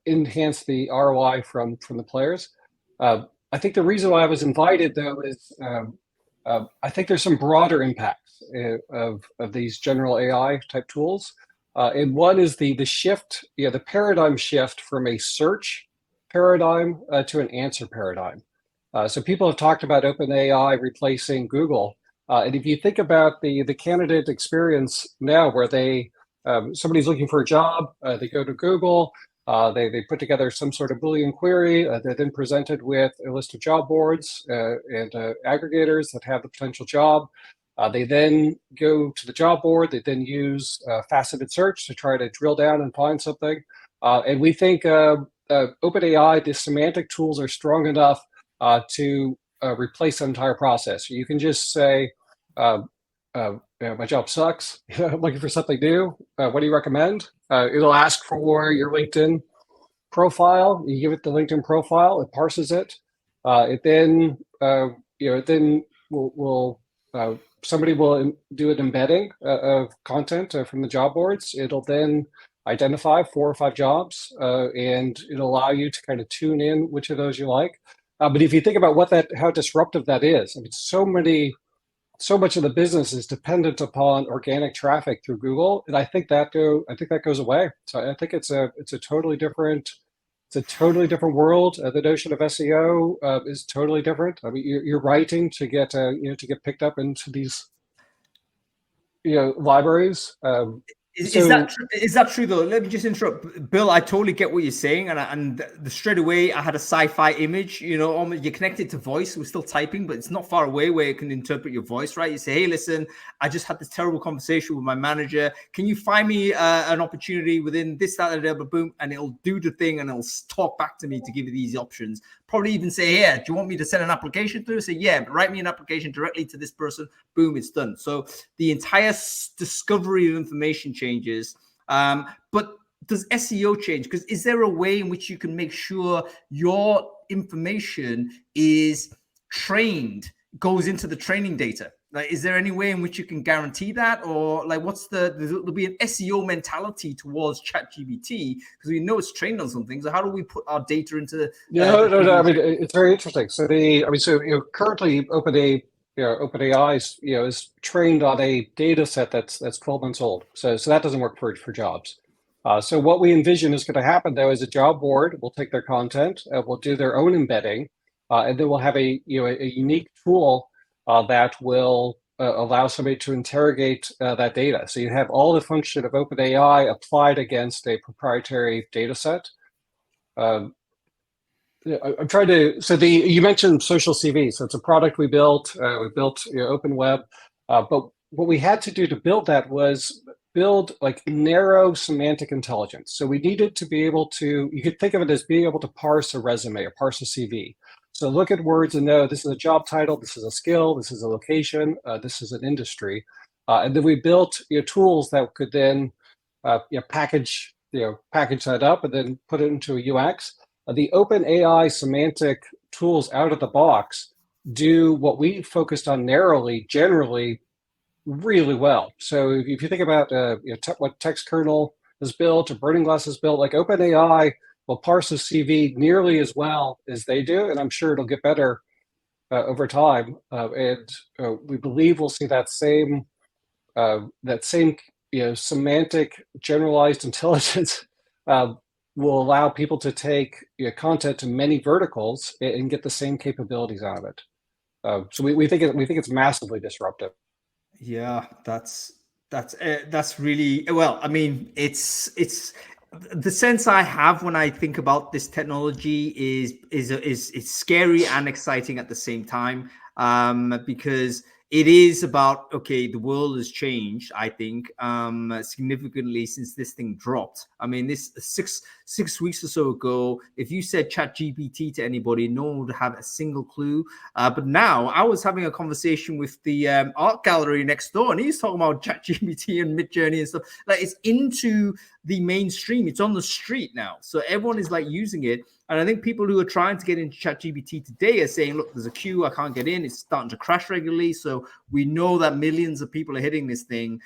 enhance the ROI from the players. I think the reason why I was invited, though, is I think there's some broader impacts of these general AI type tools. And one is the shift, the paradigm shift from a search paradigm to an answer paradigm. So people have talked about OpenAI replacing Google. And if you think about the candidate experience now, where somebody's looking for a job, they go to Google, they put together some sort of Boolean query, they're then presented with a list of job boards and aggregators that have the potential job. They then go to the job board, they then use faceted search to try to drill down and find something. And we think OpenAI, the semantic tools are strong enough to replace the entire process. You can just say, my job sucks, I'm looking for something new. What do you recommend? It'll ask for your LinkedIn profile. You give it the LinkedIn profile, it parses it. It then, somebody will do an embedding of content from the job boards. It'll then identify 4 or 5 jobs, and it'll allow you to kind of tune in which of those you like. But if you think about how disruptive that is, I mean, so many so much of the business is dependent upon organic traffic through Google, and I think that goes away. So I think it's a totally different world. The notion of SEO is totally different. I mean, you're writing to get to get picked up into these libraries. Is that true though? Let me just interrupt, Bill. I totally get what you're saying, and straight away I had a sci-fi image. You're connected to voice. We're still typing, but it's not far away where it can interpret your voice, right? You say, "Hey, listen, I just had this terrible conversation with my manager. Can you find me an opportunity within this, that, and boom?" And it'll do the thing, and it'll talk back to me to give you these options. Probably even say, "Yeah, do you want me to send an application through?" Say, "Yeah, but write me an application directly to this person." Boom, it's done. So the entire discovery of information changes. But does SEO change? Because is there a way in which you can make sure your information is trained, goes into the training data? Like, is there any way in which you can guarantee that? Or like, there'll be an SEO mentality towards ChatGPT because we know it's trained on something. So how do we put our data into No. I mean, it's very interesting. So currently OpenAI is trained on a data set that's 12 months old. So that doesn't work for jobs. So what we envision is going to happen though is a job board will take their content, will do their own embedding, and then we'll have a unique tool that will allow somebody to interrogate that data. So you have all the function of OpenAI applied against a proprietary data set. I'm trying to. So you mentioned social CV. So it's a product we built. We built Open Web, but what we had to do to build that was build like narrow semantic intelligence. So we needed to be able to. You could think of it as being able to parse a resume or parse a CV. So look at words and know this is a job title, this is a skill, this is a location, this is an industry, and then we built tools that could then package that up and then put it into a UX. The OpenAI semantic tools out of the box do what we focused on narrowly, generally, really well. So if you think about what text kernel is built or Burning Glass is built, like OpenAI will parse a CV nearly as well as they do, and I'm sure it'll get better over time. And we believe we'll see that same semantic generalized intelligence will allow people to take content to many verticals and get the same capabilities out of it. So we think it's massively disruptive. Yeah, that's really well. I mean, it's the sense I have when I think about this technology is it's scary and exciting at the same time, because it is about, okay, the world has changed, I think, significantly since this thing dropped. I mean, this six weeks or so ago, if you said ChatGPT to anybody, no one would have a single clue. But now I was having a conversation with the art gallery next door, and he's talking about ChatGPT and Midjourney and stuff. Like, it's into the mainstream. It's on the street now. So everyone is like using it. And I think people who are trying to get into ChatGPT today are saying, look, there's a queue, I can't get in. It's starting to crash regularly. So we know that millions of people are hitting this thing.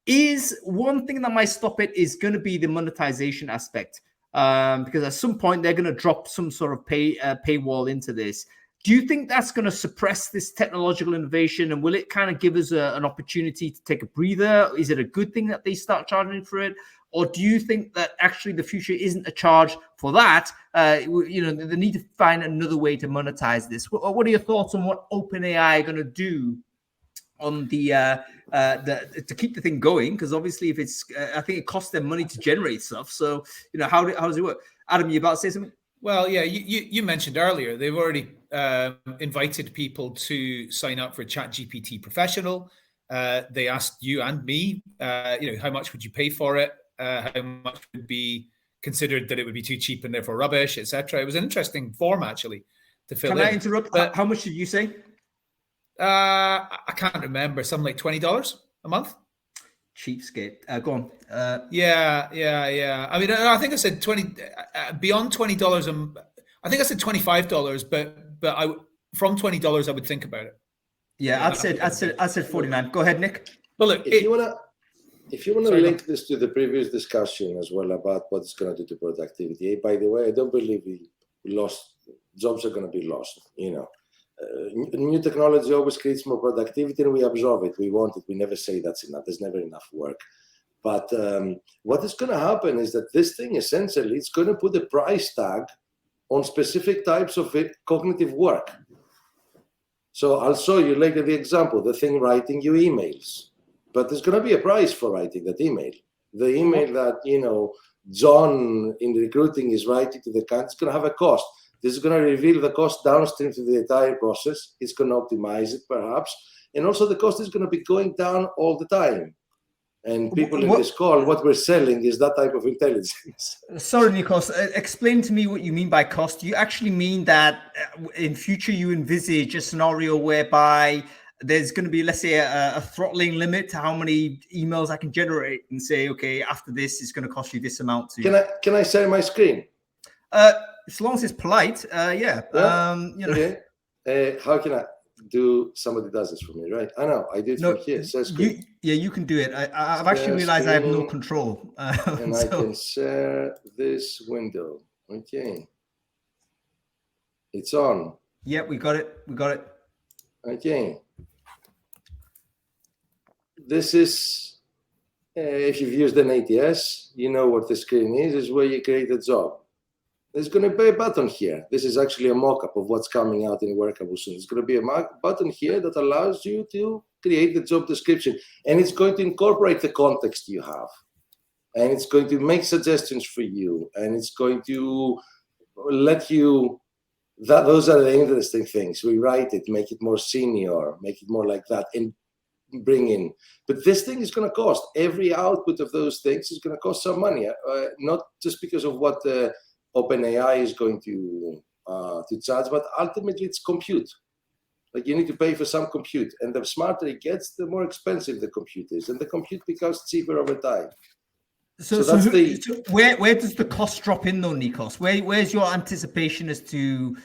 Is one thing that might stop it is going to be the monetization aspect. Because at some point they're going to drop some sort of paywall into this. Do you think that's going to suppress this technological innovation? And will it kind of give us an opportunity to take a breather? Is it a good thing that they start charging for it? Or do you think that actually the future isn't a charge for that? They need to find another way to monetize this. What are your thoughts on what OpenAI are going to do on the to keep the thing going? Because obviously, if it's, I think it costs them money to generate stuff. So, how does it work? Adam, you about to say something? Well, yeah, you mentioned earlier they've already invited people to sign up for ChatGPT Professional. They asked you and me, how much would you pay for it? How much would be considered that it would be too cheap and therefore rubbish, etc. It was an interesting form actually to fill in. Can I interrupt? How much did you say? I can't remember. Something like $20 a month. Cheapskate. Go on. Yeah. I mean, I think I said beyond $20. I think I said $25, but from $20 I would think about it. Yeah, I said 49. Go ahead, Nick. Well, look, if you want to link this to the previous discussion as well about what it's going to do to productivity. By the way, I don't believe jobs are going to be lost. new technology always creates more productivity, and we absorb it. We want it. We never say that's enough. There's never enough work. But what is going to happen is that this thing, essentially, it's going to put a price tag on specific types of cognitive work. So I'll show you later the example, the thing writing you emails. But there's going to be a price for writing that email. The email that, you know, John in recruiting is writing to the client, it's going to have a cost. This is going to reveal the cost downstream to the entire process. It's going to optimize it, perhaps. And also the cost is going to be going down all the time. And people in this call, what we're selling is that type of intelligence. Sorry, Nikos, explain to me what you mean by cost. Do you actually mean that in future you envisage a scenario whereby there's going to be, let's say, a throttling limit to how many emails I can generate and say, okay, after this, it's going to cost you this amount to... Can I share my screen? As long as it's polite, yeah. You know. Okay. How can I... somebody does this for me, right? I know, I do it from here. So you can do it. I've actually realized I have no control. And I can share this window. Okay. It's on. Yeah, we got it. We got it. Okay. This is, if you've used an ATS, you know what the screen is where you create a job. There's going to be a button here. This is actually a mock-up of what's coming out in Workable soon. There's going to be a button here that allows you to create the job description. And it's going to incorporate the context you have. And it's going to make suggestions for you. And it's going to let you, those are the interesting things. Rewrite it, make it more senior, make it more like that, and bring in. But this thing is going to cost. Every output of those things is going to cost some money. Not just because of what the OpenAI is going to charge, but ultimately it's compute. Like you need to pay for some compute, and the smarter it gets, the more expensive the compute is, and the compute becomes cheaper over time. So where does the cost drop in though, Nikos? Where's your anticipation as to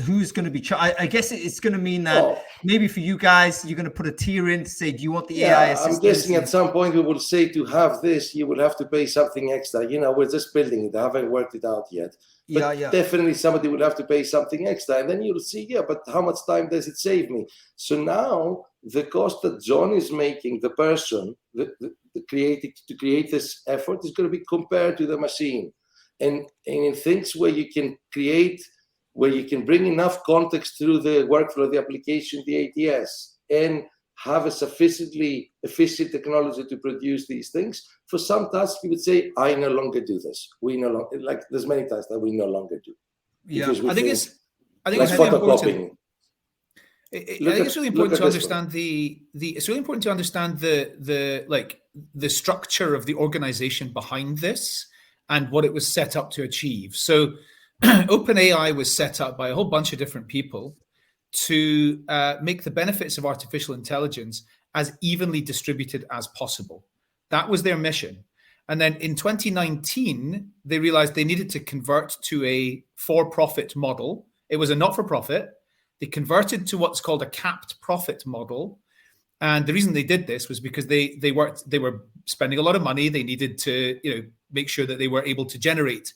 who's going to be charged? I guess it's going to mean that maybe for you guys, you're going to put a tier in to say, do you want the AI assistant? I'm guessing at some point we will say to have this, you will have to pay something extra. You know, we're just building it. I haven't worked it out yet. But definitely somebody will have to pay something extra. And then you'll see, but how much time does it save me? So now the cost that John is making, the person, the to create this effort is going to be compared to the machine. And in things where you can create, where you can bring enough context through the workflow, the application, the ATS, and have a sufficiently efficient technology to produce these things. For some tasks, you would say, I no longer do this. We no longer, like there's many tasks that we no longer do. Yeah, I think it's really important. I think it's really important to understand it's really important to understand the structure of the organization behind this and what it was set up to achieve. So OpenAI was set up by a whole bunch of different people to make the benefits of artificial intelligence as evenly distributed as possible. That was their mission. And then in 2019, they realized they needed to convert to a for-profit model. It was a not-for-profit. They converted to what's called a capped profit model. And the reason they did this was because they were spending a lot of money. They needed to make sure that they were able to generate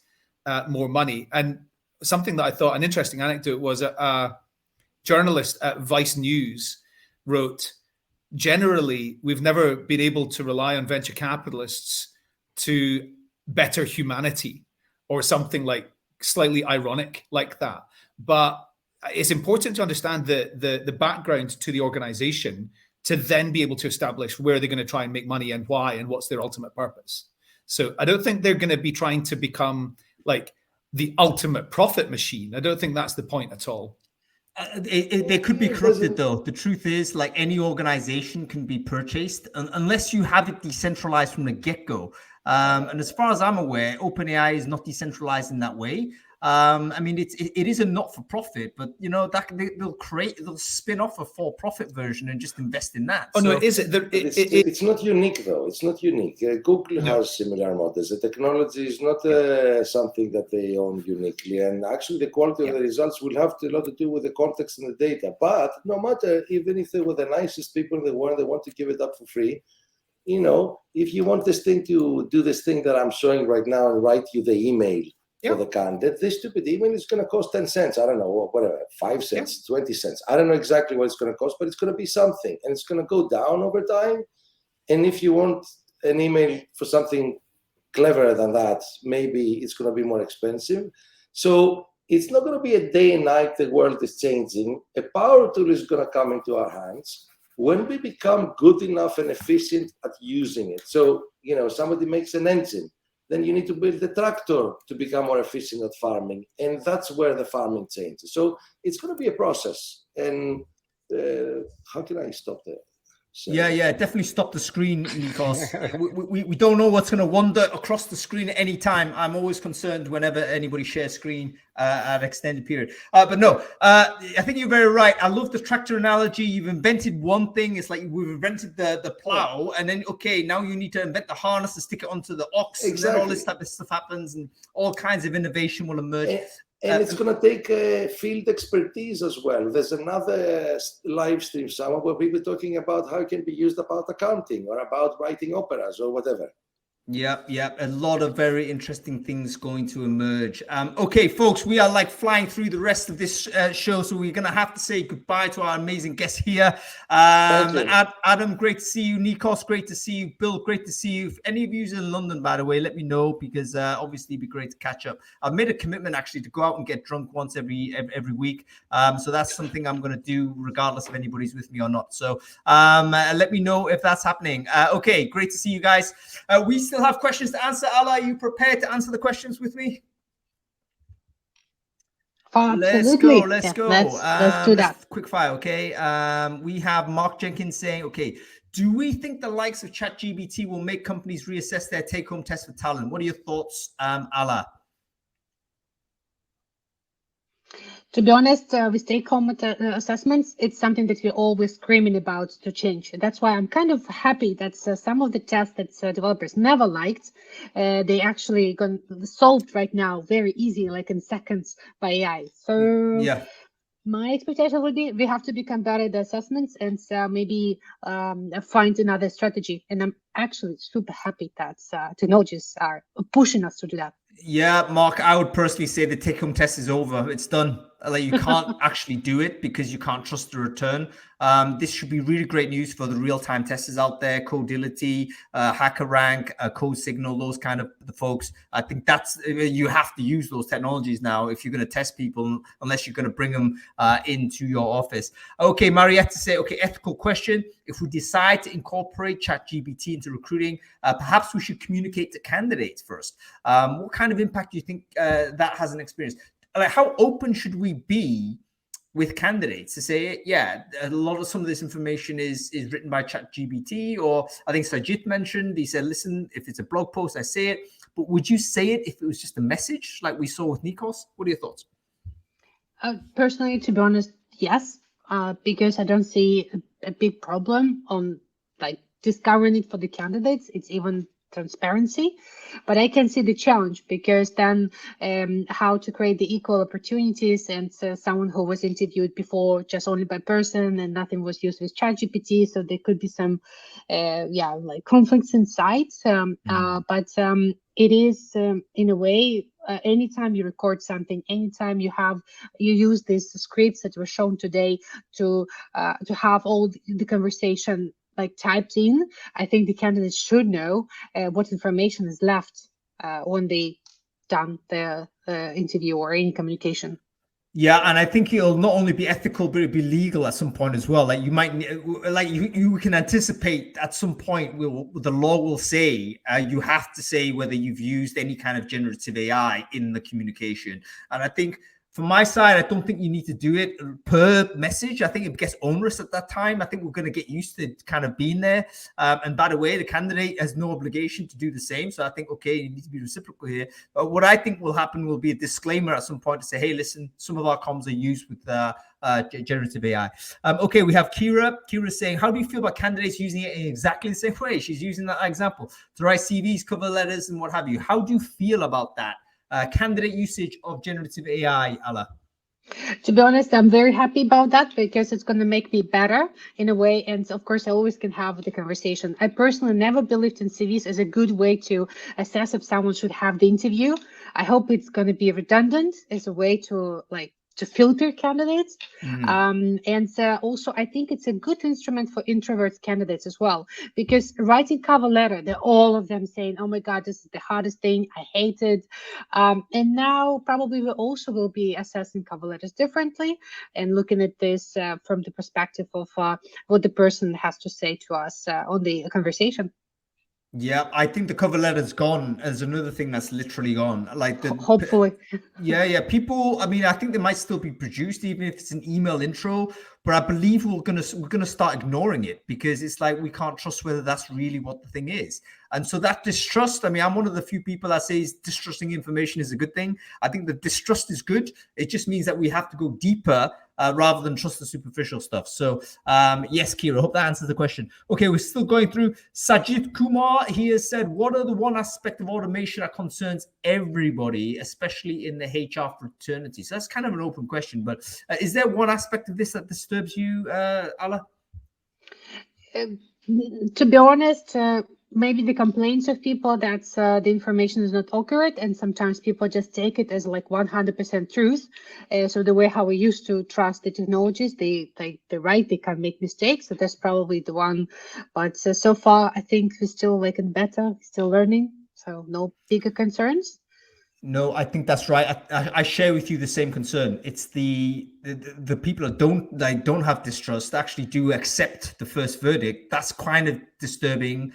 more money. And something that I thought an interesting anecdote was a journalist at Vice News wrote, generally, we've never been able to rely on venture capitalists to better humanity or something like slightly ironic like that. But it's important to understand the background to the organization to then be able to establish where they're going to try and make money and why and what's their ultimate purpose. So I don't think they're going to be trying to become like the ultimate profit machine. I don't think that's the point at all. They could be corrupted, though. The truth is, like any organization can be purchased unless you have it decentralized from the get-go. And as far as I'm aware, OpenAI is not decentralized in that way. I mean, it is a not-for-profit, but they'll spin off a for-profit version and just invest in that. Oh, so, no, it is. It's not unique, though. It's not unique. Google has similar models. The technology is not something that they own uniquely, and actually, the quality of the results will have a lot to do with the context and the data. But no matter, even if they were the nicest people in the world, they want to give it up for free. If you want this thing to do this thing that I'm showing right now and write you the email for the candidate. This stupid email is going to cost 10 cents. I don't know, whatever, 5 cents, 20 cents. I don't know exactly what it's going to cost, but it's going to be something, and it's going to go down over time. And if you want an email for something cleverer than that, maybe it's going to be more expensive. So it's not going to be a day and night. The world is changing. A power tool is going to come into our hands when we become good enough and efficient at using it. So, somebody makes an engine, then you need to build a tractor to become more efficient at farming. And that's where the farming changes. So it's going to be a process. And how can I stop there? So, yeah, definitely stop the screen, because we don't know what's going to wander across the screen at any time. I'm always concerned whenever anybody shares screen at an extended period. But no, I think you're very right. I love the tractor analogy. You've invented one thing. It's like we've invented the plow, and then, okay, now you need to invent the harness to stick it onto the ox. Exactly. And then all this type of stuff happens, and all kinds of innovation will emerge. And it's going to take field expertise as well. There's another live stream somewhere where people are talking about how it can be used about accounting or about writing operas or whatever. Yeah, a lot of very interesting things going to emerge. Okay, folks, we are like flying through the rest of this show, so we're going to have to say goodbye to our amazing guests here. Adam, great to see you. Nikos, great to see you. Bill, great to see you. If any of you are in London, by the way, let me know, because obviously it'd be great to catch up. I've made a commitment actually to go out and get drunk once every week. So that's something I'm going to do regardless if anybody's with me or not. So let me know if that's happening. Okay, great to see you guys. We still have questions to answer. Ala, are you prepared to answer the questions with me? Absolutely. Let's go. Let's do that. Quick fire, okay? We have Mark Jenkins saying, okay, do we think the likes of ChatGPT will make companies reassess their take-home test for talent? What are your thoughts, Ala? To be honest, with take-home assessments, it's something that we're always screaming about to change. That's why I'm kind of happy that some of the tests that developers never liked, they actually solved right now very easy, like in seconds by AI. So yeah. My expectation would be we have to become better at the assessments and maybe find another strategy. And I'm actually super happy that technologists are pushing us to do that. Yeah, Mark, I would personally say the take-home test is over. It's done. Like, you can't actually do it because you can't trust the return. This should be really great news for the real-time testers out there, Codility, HackerRank, CodeSignal, those kind of the folks. I think you have to use those technologies now if you're going to test people, unless you're going to bring them into your office. Okay, Marietta say, okay, ethical question. If we decide to incorporate ChatGPT into recruiting, perhaps we should communicate to candidates first. What kind of impact do you think that has an experience? Like, how open should we be with candidates to say, yeah, some of this information is written by ChatGPT, or I think Sajith mentioned, he said, listen, if it's a blog post, I say it. But would you say it if it was just a message like we saw with Nikos? What are your thoughts? Personally, to be honest, yes, because I don't see a big problem on like discovering it for the candidates. It's even transparency, but I can see the challenge, because then how to create the equal opportunities, and someone who was interviewed before just only by person and nothing was used with ChatGPT, so there could be some like conflicts inside. But it is in a way, anytime you record something, anytime you use these scripts that were shown today to have all the conversation like typed in, I think the candidates should know what information is left when they done the interview or any communication. Yeah, and I think it'll not only be ethical, but it'll be legal at some point as well. Like, you might, like, you can anticipate at some point the law will say you have to say whether you've used any kind of generative AI in the communication. And I think, from my side, I don't think you need to do it per message. I think it gets onerous at that time. I think we're going to get used to kind of being there. And by the way, the candidate has no obligation to do the same. So I think, okay, you need to be reciprocal here. But what I think will happen will be a disclaimer at some point to say, hey, listen, some of our comms are used with generative AI. Okay, we have Kira. Kira saying, how do you feel about candidates using it in exactly the same way? She's using that example to write CVs, cover letters, and what have you. How do you feel about that? Candidate usage of generative AI, Ala? To be honest, I'm very happy about that because it's going to make me better in a way. And of course, I always can have the conversation. I personally never believed in CVs as a good way to assess if someone should have the interview. I hope it's going to be redundant as a way to to filter candidates. Also, I think it's a good instrument for introvert candidates as well, because writing cover letter, they're all of them saying, oh my God, this is the hardest thing. I hate it. And now probably we also will be assessing cover letters differently and looking at this from the perspective of what the person has to say to us on the conversation. Yeah, I think the cover letter's gone as another thing that's literally gone. Like hopefully. Yeah. People, I mean, I think they might still be produced, even if it's an email intro, but I believe we're gonna start ignoring it because it's like we can't trust whether that's really what the thing is. And so that distrust, I mean, I'm one of the few people that says distrusting information is a good thing. I think the distrust is good. It just means that we have to go deeper rather than trust the superficial stuff. So yes, Kira, hope that answers the question. Okay, we're still going through. Sajithkumar, he has said, what are the one aspect of automation that concerns everybody, especially in the HR fraternity? So that's kind of an open question, but is there one aspect of this that disturbs you, Ala? To be honest, maybe the complaints of people that the information is not accurate, and sometimes people just take it as like 100% truth. So the way how we used to trust the technologies, they're right, they can make mistakes. So that's probably the one. But so far, I think we're still like in beta, still learning. So no bigger concerns. No, I think that's right. I share with you the same concern. It's the people that don't have distrust actually do accept the first verdict. That's kind of disturbing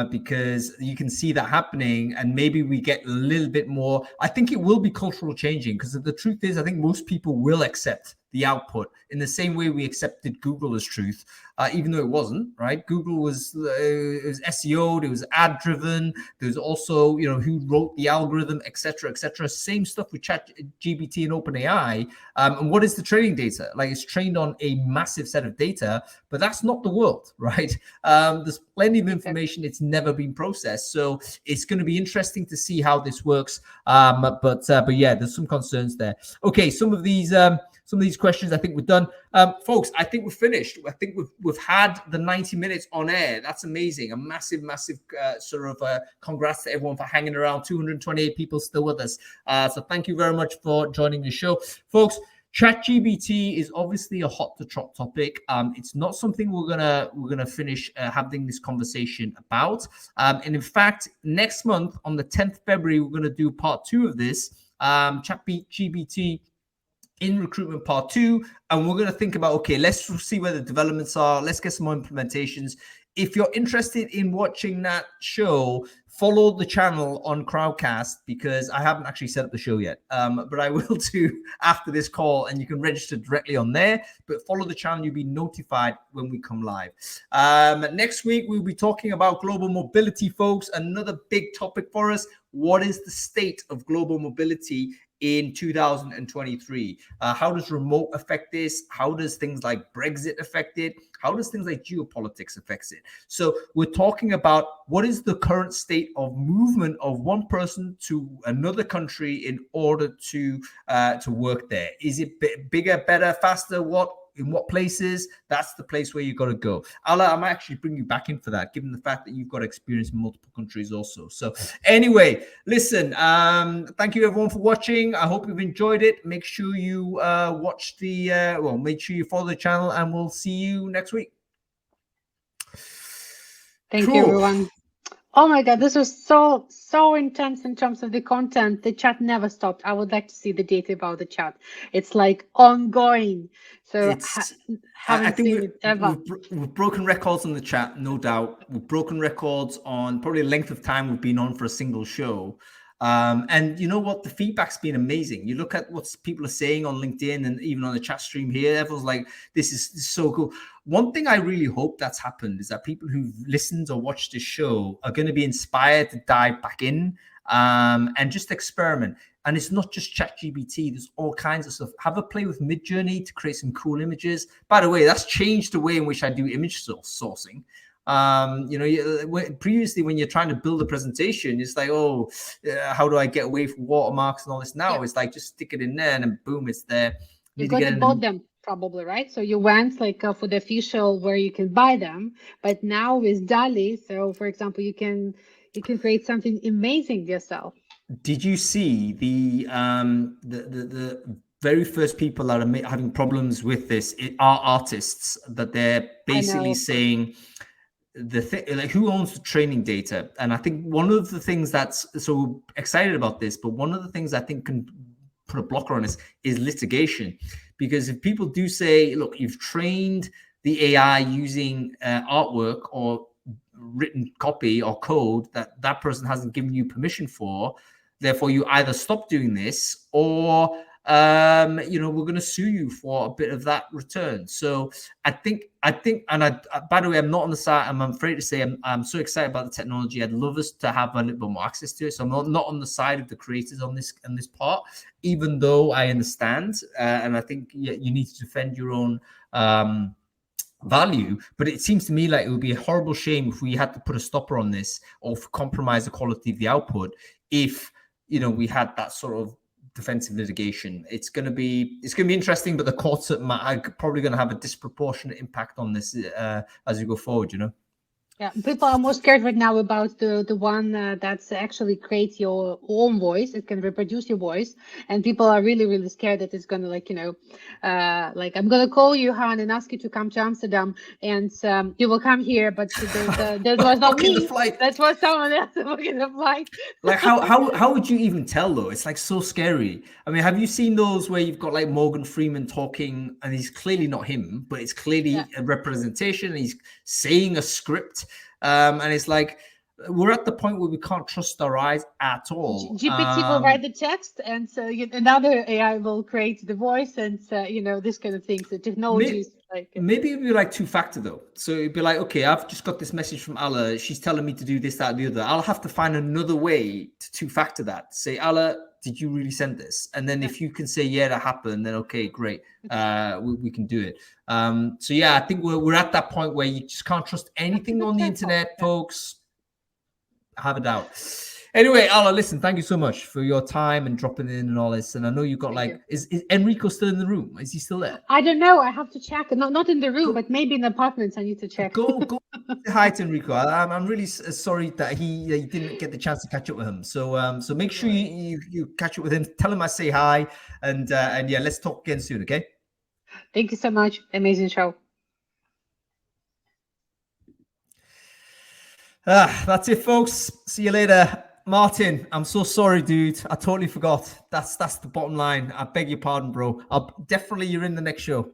because you can see that happening, and maybe we get a little bit more. I think it will be cultural changing because the truth is, I think most people will accept the output in the same way we accepted Google as truth, even though it wasn't, right? Google was SEO'd, it was ad driven. There's also, who wrote the algorithm, et cetera, Same stuff with ChatGPT and OpenAI. And what is the training data? Like, it's trained on a massive set of data, but that's not the world, right? There's plenty of information. It's never been processed. So it's going to be interesting to see how this works. But yeah, there's some concerns there. Okay, some of these questions, I think we're done. Folks, I think we're finished. I think we've had the 90 minutes on air. That's amazing. A massive congrats to everyone for hanging around. 228 people still with us. So thank you very much for joining the show. Folks, ChatGPT is obviously a hot to trot topic. It's not something we're gonna finish having this conversation about. And in fact, next month on the 10th February, we're gonna do part 2 of this. ChatGPT in recruitment part 2, and we're going to think about, okay, let's see where the developments are. Let's get some more implementations. If you're interested in watching that show, follow the channel on Crowdcast, because I haven't actually set up the show yet, but I will do after this call, and you can register directly on there. But follow the channel, you'll be notified when we come live. Next week, we'll be talking about global mobility, folks. Another big topic for us. What is the state of global mobility in 2023? How does remote affect this? How does things like Brexit affect it? How does things like geopolitics affect it? So we're talking about what is the current state of movement of one person to another country in order to work there. Is it bigger, better, faster? In what places? That's the place where you got to go. Ala, I might actually bring you back in for that, given the fact that you've got experience in multiple countries also. So anyway, listen, thank you everyone for watching. I hope you've enjoyed it. Make sure you watch make sure you follow the channel, and we'll see you next week. Thank you, everyone. Oh my God, this was so intense in terms of the content. The chat never stopped. I would like to see the data about the chat. It's like ongoing. So haven't seen it ever. We've broken records on the chat, no doubt. We've broken records on probably the length of time we've been on for a single show. And you know what? The feedback's been amazing. You look at what people are saying on LinkedIn and even on the chat stream here. Everyone's like, this is so cool. One thing I really hope that's happened is that people who've listened or watched this show are going to be inspired to dive back in and just experiment. And it's not just ChatGPT. There's all kinds of stuff. Have a play with Midjourney to create some cool images. By the way, that's changed the way in which I do image sourcing. Previously when you're trying to build a presentation, it's like, how do I get away from watermarks and all this? Now it's like, just stick it in there and then boom, it's there. You could have bought them probably, right? So you went like for the official where you can buy them, but now with DALL-E, so for example, you can create something amazing yourself. Did you see the very first people that are having problems with this are artists, that they're basically saying the thing, like, who owns the training data? And I think one of the things that's so excited about this, but one of the things I think can put a blocker on this is litigation. Because if people do say, look, you've trained the AI using artwork or written copy or code that person hasn't given you permission for, therefore you either stop doing this or we're going to sue you for a bit of that return. So I think, and by the way, I'm not on the side. I'm afraid to say I'm so excited about the technology. I'd love us to have a little bit more access to it. So I'm not on the side of the creators on this part, even though I understand, and I think you need to defend your own value. But it seems to me like it would be a horrible shame if we had to put a stopper on this or compromise the quality of the output if we had that sort of defensive litigation. It's going to be interesting, but the courts are probably going to have a disproportionate impact on this as we go forward. Yeah, people are more scared right now about the one that's actually creates your own voice. It can reproduce your voice, and people are really, really scared that it's gonna I'm gonna call you, Han, and ask you to come to Amsterdam, and you will come here, but that was not me. That was someone else booking the flight. Like how would you even tell though? It's like so scary. I mean, have you seen those where you've got like Morgan Freeman talking, and he's clearly not him, but it's clearly a representation, and he's saying a script. And it's like we're at the point where we can't trust our eyes at all. GPT will write the text, and so another AI will create the voice, and this kind of things. The technologies maybe it'd be like two-factor though. So it'd be like, okay, I've just got this message from Allah. She's telling me to do this, that, and the other. I'll have to find another way to two-factor that. Say, Allah, did you really send this? And then if you can say, yeah, that happened, then okay, great. We can do it. So yeah, I think we're at that point where you just can't trust anything on the internet, folks. I have a doubt. Anyway, Allah, listen, thank you so much for your time and dropping in and all this. And I know you've got is Enrico still in the room? Is he still there? I don't know. I have to check. Not in the room, but maybe in the apartments. I need to check. Go say hi to Enrico. I'm really sorry that he didn't get the chance to catch up with him. So make sure you catch up with him. Tell him I say hi, and yeah, let's talk again soon. Okay. Thank you so much. Amazing show. That's it, folks. See you later. Martyn, I'm so sorry, dude. I totally forgot. That's the bottom line. I beg your pardon, bro. You're in the next show.